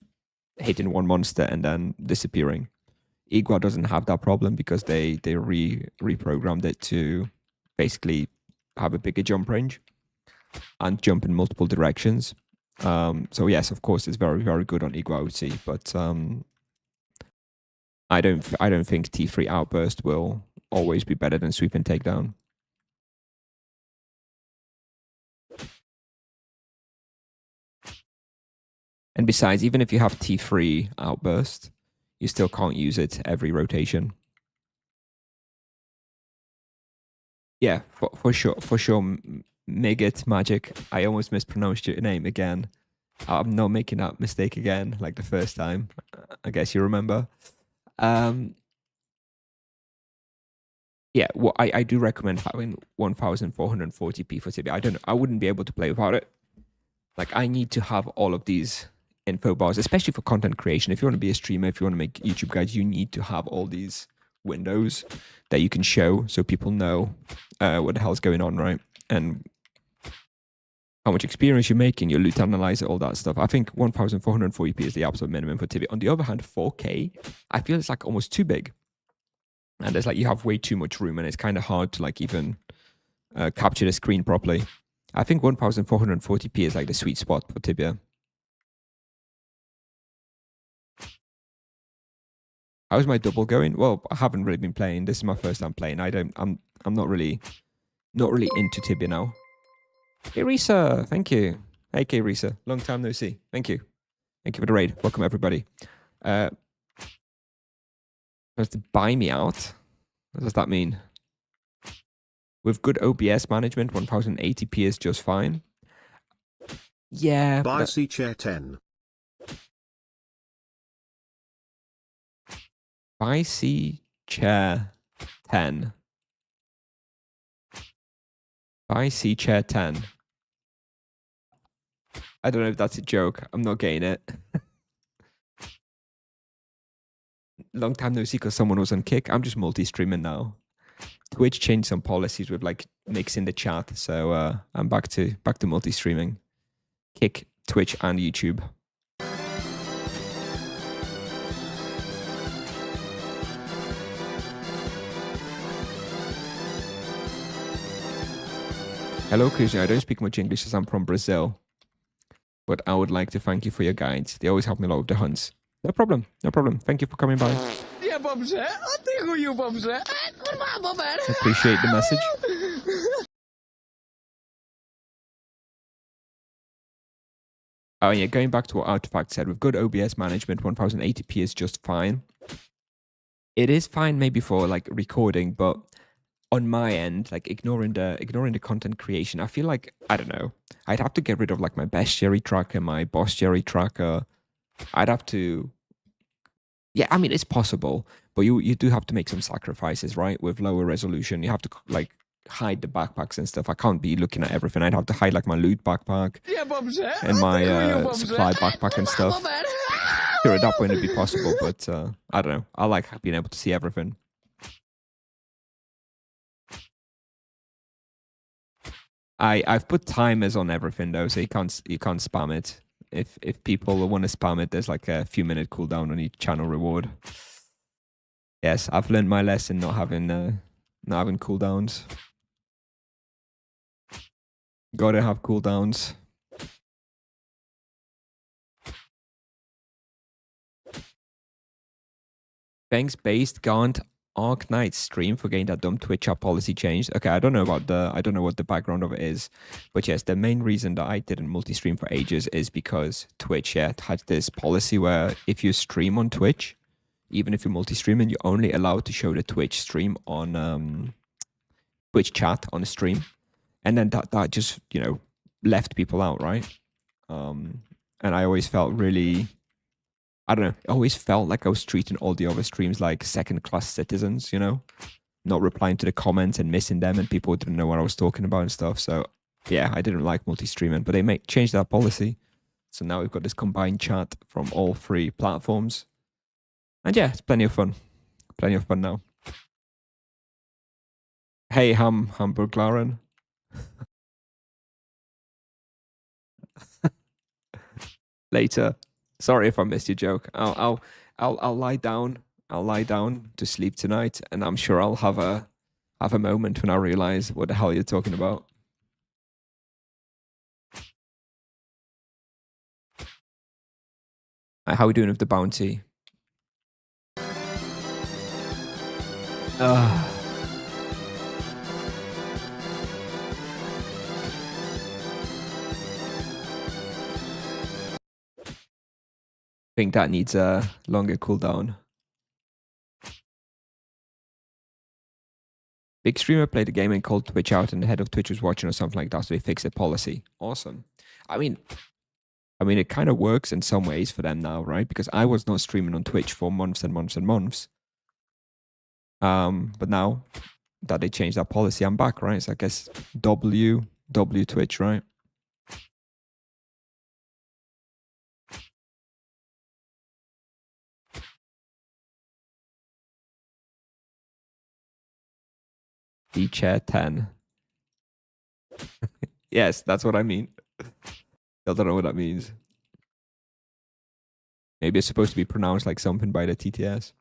hitting one monster and then disappearing. Igua doesn't have that problem because they reprogrammed it to basically have a bigger jump range and jump in multiple directions. So yes, of course, it's very, very good on Igua OT, but I don't think T3 outburst will always be better than sweep and takedown. And besides, even if you have T3 outburst, you still can't use it every rotation. Yeah, for sure. Migit Magic. I almost mispronounced your name again. I'm not making that mistake again, like the first time. I guess you remember. Yeah, well, I do recommend having 1440p for Tibia. I wouldn't be able to play without it. Like, I need to have all of these info bars, especially for content creation. If you want to be a streamer, if you want to make YouTube guides, you need to have all these windows that you can show so people know what the hell's going on, right? And how much experience you're making, your loot analyzer, all that stuff. I think 1440p is the absolute minimum for Tibia. On the other hand, 4K, I feel it's like almost too big. And there's like, you have way too much room and it's kind of hard to like even capture the screen properly. I think 1440p is like the sweet spot for Tibia. How's my double going? Well, I haven't really been playing. This is my first time playing. I'm not really into Tibia now. Hey Risa, thank you. Hey K Risa, long time no see. Thank you. Thank you for the raid. Welcome everybody. Does to buy me out? What does that mean? With good OBS management, 1080p is just fine. Yeah.
Buy C chair 10.
Buy C chair 10. Buy C chair 10. I don't know if that's a joke. I'm not getting it. Long time no see because someone was on Kick. I'm just multi-streaming now. Twitch changed some policies with like mixing the chat, so I'm back to multi-streaming. Kick, Twitch, and YouTube. Hello, Christian. I don't speak much English as I'm from Brazil, but I would like to thank you for your guides. They always help me a lot with the hunts. No problem. No problem. Thank you for coming by. I appreciate the message. Oh yeah, going back to what Artifact said, with good OBS management, 1080p is just fine. It is fine maybe for like recording, but on my end, like ignoring the content creation, I feel like, I don't know, I'd have to get rid of like my best cherry tracker, my boss cherry tracker. I'd have to, yeah, I mean, it's possible, but you do have to make some sacrifices, right? With lower resolution, you have to like hide the backpacks and stuff. I can't be looking at everything. I'd have to hide like my loot backpack and my supply backpack and stuff. Sure, at that point it'd be possible, but I don't know. I like being able to see everything. I've put timers on everything though, so you can't spam it. If people want to spam it, there's like a few minute cooldown on each channel reward. Yes, I've learned my lesson not having cooldowns. Gotta have cooldowns. Banks based Gaunt Arc Knight stream for getting that dumb Twitch chat policy changed. Okay, I don't know what the background of it is, but yes, the main reason that I didn't multi-stream for ages is because Twitch had this policy where if you stream on Twitch, even if you're multi-streaming, you're only allowed to show the Twitch stream on Twitch chat on the stream, and then that just left people out, right? And I always felt really, I don't know, I always felt like I was treating all the other streams like second-class citizens, not replying to the comments and missing them, and people didn't know what I was talking about and stuff. So yeah, I didn't like multi-streaming, but they changed that policy. So now we've got this combined chat from all three platforms. And yeah, it's plenty of fun. Plenty of fun now. Hey, Hamburglaren. Later. Sorry if I missed your joke. I'll lie down. I'll lie down to sleep tonight, and I'm sure I'll have a moment when I realize what the hell you're talking about. How are we doing with the bounty? I think that needs a longer cooldown. Big streamer played a game and called Twitch out, and the head of Twitch was watching or something like that, so they fixed the policy. Awesome. I mean, it kind of works in some ways for them now, right? Because I was not streaming on Twitch for months and months and months. But now that they changed that policy, I'm back, right? So I guess W Twitch, right? D-chair 10. Yes, that's what I mean. I don't know what that means. Maybe it's supposed to be pronounced like something by the TTS.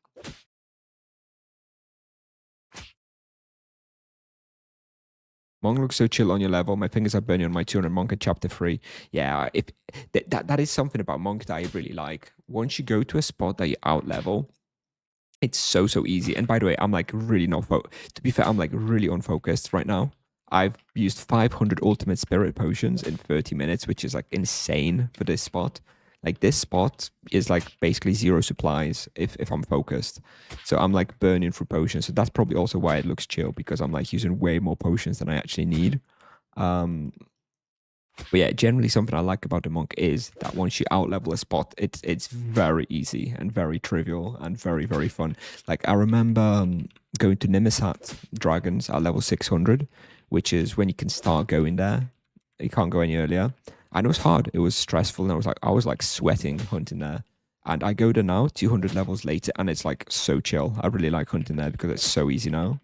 Monk looks so chill on your level. My fingers are burning on my 200 Monk in chapter 3. Yeah, if that is something about Monk that I really like. Once you go to a spot that you out level, it's so easy. And by the way, I'm like really not to be fair, I'm like really unfocused right now. I've used 500 ultimate spirit potions in 30 minutes, which is like insane for this spot. Like this spot is like basically zero supplies if I'm focused. So I'm like burning through potions. So that's probably also why it looks chill, because I'm like using way more potions than I actually need. But yeah, generally something I like about the Monk is that once you outlevel a spot, it's very easy and very trivial and very fun. Like I remember going to Nimisat Dragons at level 600, which is when you can start going there. You can't go any earlier. And it was hard. It was stressful. And I was like sweating hunting there. And I go there now, 200 levels later, and it's like so chill. I really like hunting there because it's so easy now.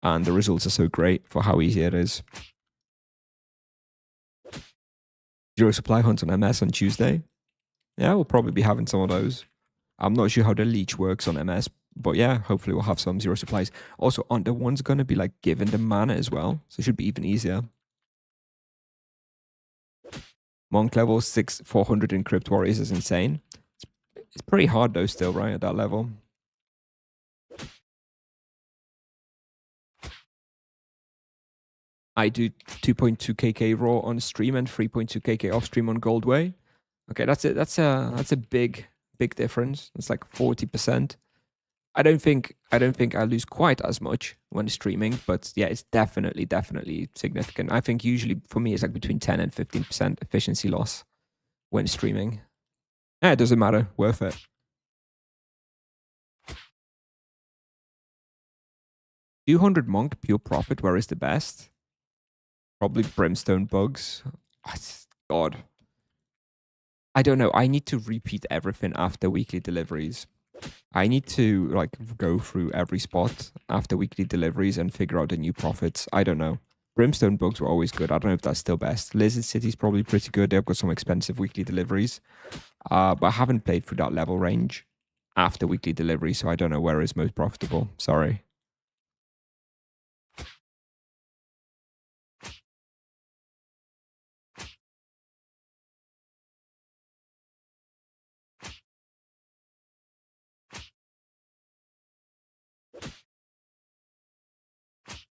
And the results are so great for how easy it is. Zero supply hunt on MS on Tuesday. Yeah, we'll probably be having some of those. I'm not sure how the leech works on MS, but yeah, hopefully we'll have some zero supplies. Also, aren't the ones going to be like given the mana as well? So it should be even easier. Monk level 400 in Crypt Warriors is insane. It's pretty hard though still, right, at that level. I do 2.2 KK raw on stream and 3.2 KK off stream on Goldway. Okay, that's it. That's a big difference. It's like 40%. I don't think I lose quite as much when streaming, but yeah, it's definitely significant. I think usually for me it's like between 10 and 15% efficiency loss when streaming. Yeah, it doesn't matter. Worth it. 200 Monk pure profit. Where is the best? Probably Brimstone Bugs. God. I don't know. I need to repeat everything after weekly deliveries. I need to like go through every spot after weekly deliveries and figure out the new profits. I don't know. Brimstone Bugs were always good. I don't know if that's still best. Lizard City's probably pretty good. They've got some expensive weekly deliveries. But I haven't played through that level range after weekly delivery, so I don't know where is most profitable. Sorry.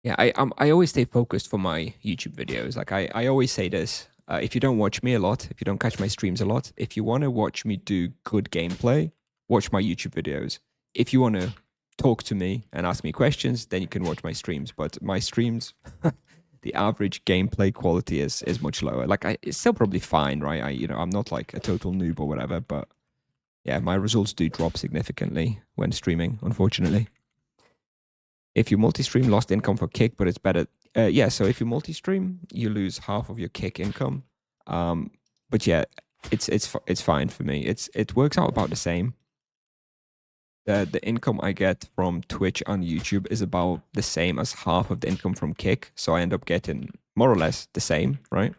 Yeah, I always stay focused for my YouTube videos. Like I always say this: if you don't watch me a lot, if you don't catch my streams a lot, if you want to watch me do good gameplay, watch my YouTube videos. If you want to talk to me and ask me questions, then you can watch my streams. But my streams, the average gameplay quality is much lower. Like it's still probably fine, right? I'm not like a total noob or whatever, but yeah, my results do drop significantly when streaming, unfortunately. If you multi-stream, lost income for kick, but it's better. Yeah, so if you multi-stream, you lose half of your kick income. But yeah, it's fine for me. It works out about the same. The income I get from Twitch and YouTube is about the same as half of the income from kick, so I end up getting more or less the same, right?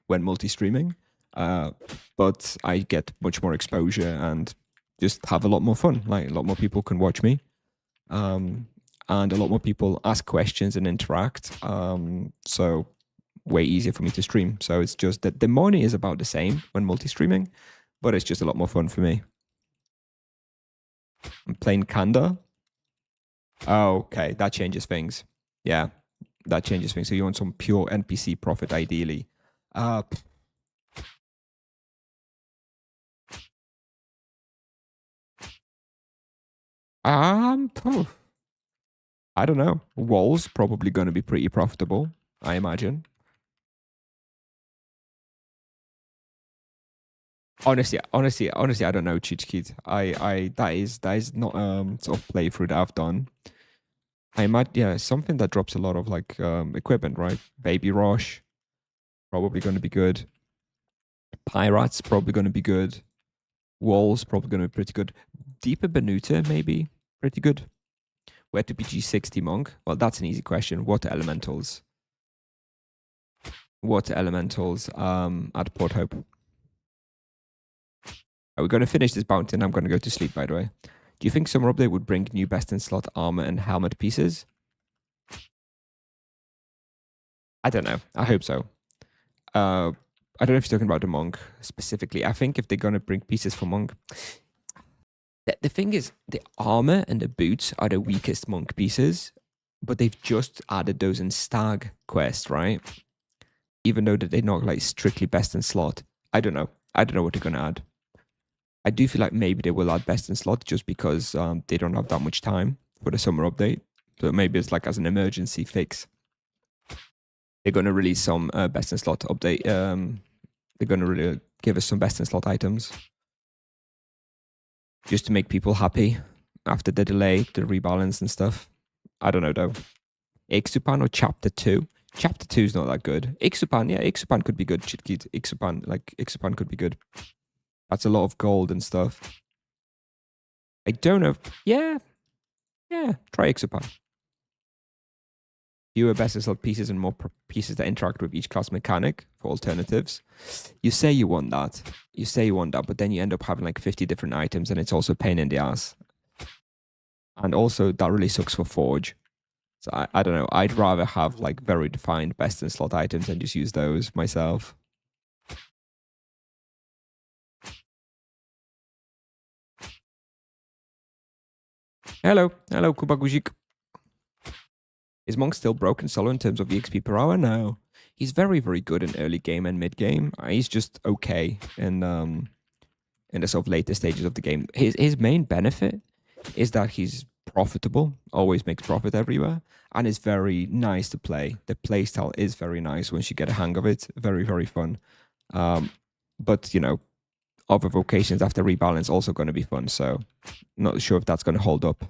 When multi-streaming, but I get much more exposure and just have a lot more fun. Like a lot more people can watch me. And a lot more people ask questions and interact. So way easier for me to stream. So it's just that the money is about the same when multi-streaming, but it's just a lot more fun for me. I'm playing Kanda. Oh, okay, that changes things. Yeah, that changes things. So you want some pure NPC profit, ideally. Oh, I don't know. Walls probably going to be pretty profitable, I imagine. Honestly, I don't know, Cheat Kid. That is not sort of playthrough that I've done. I might, yeah, something that drops a lot of like equipment, right? Baby Rosh, probably going to be good. Pirates, probably going to be good. Walls, probably going to be pretty good. Deeper Benuta, maybe pretty good. Where to be G60 Monk? Well, that's an easy question. Water elementals. Water elementals at Port Hope. Are we going to finish this bounty and I'm going to go to sleep, by the way? Do you think summer update would bring new best in slot armor and helmet pieces? I don't know. I hope so. I don't know if you're talking about the monk specifically. I think if they're going to bring pieces for monk, the thing is, the armor and the boots are the weakest monk pieces, but they've just added those in stag quest, right? Even though that they're not like strictly best in slot. I don't know. I don't know what they're going to add. I do feel like maybe they will add best in slot just because they don't have that much time for the summer update. So maybe it's like as an emergency fix. They're going to release some best in slot update. They're going to really give us some best in slot items just to make people happy after the delay, the rebalance and stuff. I don't know though. Ixupan or Chapter 2? Chapter 2 is not that good. Ixupan, yeah, Ixupan could be good. Ixupan could be good. That's a lot of gold and stuff. I don't know. Yeah, try Ixupan. Fewer best in slot pieces and more pieces that interact with each class mechanic for alternatives. You say you want that. But then you end up having like 50 different items and it's also a pain in the ass. And also that really sucks for Forge. So I don't know. I'd rather have like very defined best in slot items and just use those myself. Hello, Kuba Guzik. Is Monk still broken solo in terms of EXP per hour? No. He's very, very good in early game and mid game. He's just okay in the sort of later stages of the game. His main benefit is that he's profitable, always makes profit everywhere, and is very nice to play. The playstyle is very nice once you get a hang of it. Very, very fun. But other vocations after rebalance also going to be fun. So not sure if that's going to hold up.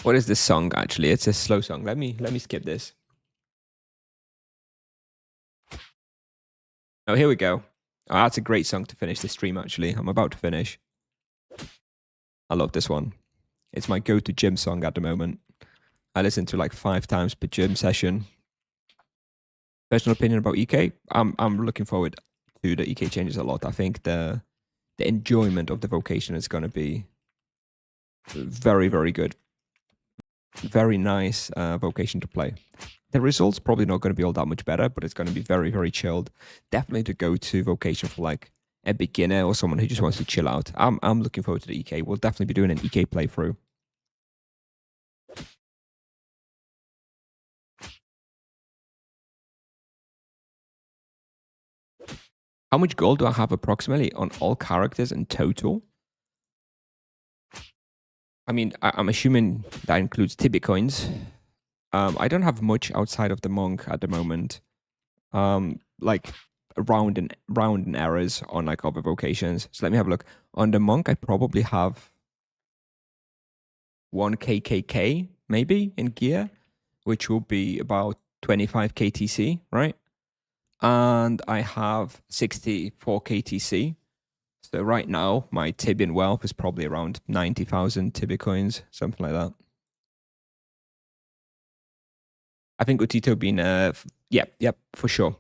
What is this song actually? It's a slow song. Let me skip this. Oh, here we go. Oh, that's a great song to finish the stream actually. I'm about to finish. I love this one. It's my go-to gym song at the moment. I listen to like 5 times per gym session. Personal opinion about EK. I'm looking forward to the EK changes a lot. I think the enjoyment of the vocation is going to be Very, very good. Very nice vocation to play. The results probably not going to be all that much better, but it's going to be very, very chilled. Definitely to go to vocation for like a beginner or someone who just wants to chill out. I'm looking forward to the EK. We'll definitely be doing an EK playthrough. How much gold do I have approximately on all characters in total? I mean, I'm assuming that includes Tibia coins. I don't have much outside of the monk at the moment. Like round and errors on like other vocations. So let me have a look. On the monk, I probably have 1 KKK maybe in gear, which will be about 25 KTC, right? And I have 64 KTC. So right now, my Tibian wealth is probably around 90,000 Tibia coins, something like that. I think Utito being, yep, for sure.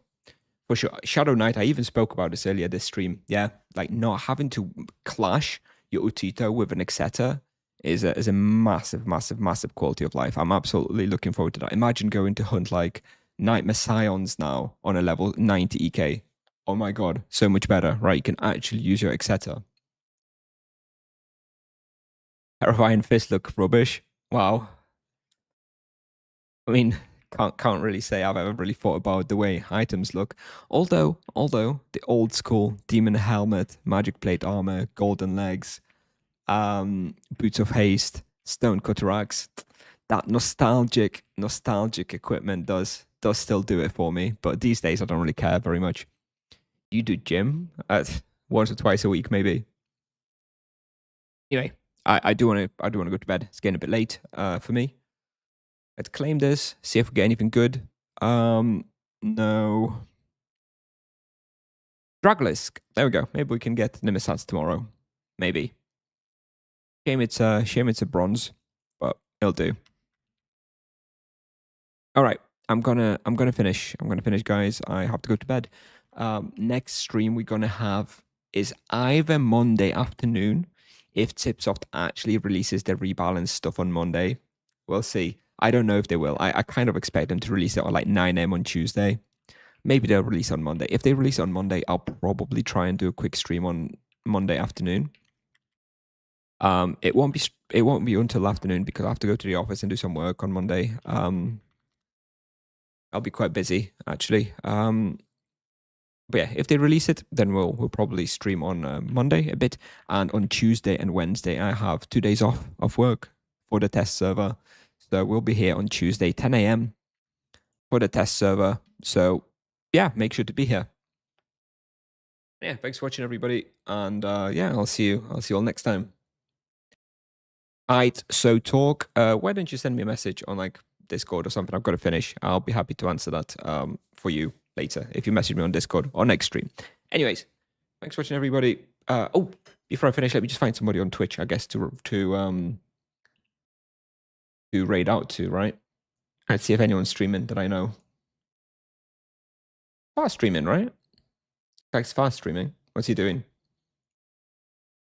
For sure. Shadow Knight, I even spoke about this earlier this stream. Yeah, like not having to clash your Utito with an Exeter is a massive, massive, massive quality of life. I'm absolutely looking forward to that. Imagine going to hunt like Nightmare Scions now on a level 90 EK. Oh my god, so much better, right? You can actually use your Exeter. Terrifying Fist look rubbish. Wow. I mean, can't really say I've ever really thought about the way items look. Although the old school demon helmet, magic plate armor, golden legs, boots of haste, stone cutter axe, that nostalgic equipment does still do it for me. But these days I don't really care very much. You do gym at once or twice a week, maybe. Anyway, I do want to go to bed. It's getting a bit late for me. Let's claim this, see if we get anything good. No. Draglisk. There we go. Maybe we can get Nimisats tomorrow. Maybe. Shame it's a bronze, but it'll do. All right. I'm gonna finish. I'm gonna finish, guys. I have to go to bed. Next stream we're gonna have is either Monday afternoon, if Tipsoft actually releases their rebalance stuff on Monday. We'll see. I don't know if they will. I kind of expect them to release it on like 9 a.m. on Tuesday. Maybe they'll release on Monday. If they release on Monday, I'll probably try and do a quick stream on Monday afternoon. It won't be until afternoon because I have to go to the office and do some work on Monday. I'll be quite busy actually. But yeah, if they release it, then we'll probably stream on Monday a bit, and on Tuesday and Wednesday I have 2 days off of work for the test server. So we'll be here on Tuesday 10 a.m. for the test server. So yeah, make sure to be here. Yeah, thanks for watching, everybody, and yeah, I'll see you all next time. Alright, so talk. Why don't you send me a message on like Discord or something? I've got to finish. I'll be happy to answer that for you later if you message me on Discord or next stream. Anyways, thanks for watching, everybody. Oh, before I finish, let me just find somebody on Twitch, I guess, to raid out to, right? Let's see if anyone's streaming that I know. Fast streaming, right? Guy's fast streaming. What's he doing?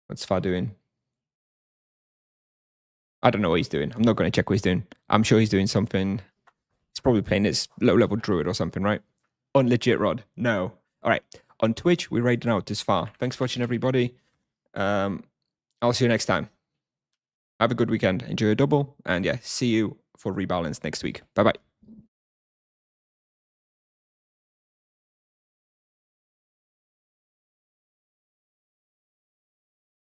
What's Fa doing? I don't know what he's doing. I'm not going to check what he's doing. I'm sure he's doing something. He's probably playing his low-level druid or something, right? Unlegit Rod. No. All right. On Twitch, we're raiding out this far. Thanks for watching, everybody. I'll see you next time. Have a good weekend. Enjoy a double. And yeah, see you for rebalance next week. Bye-bye.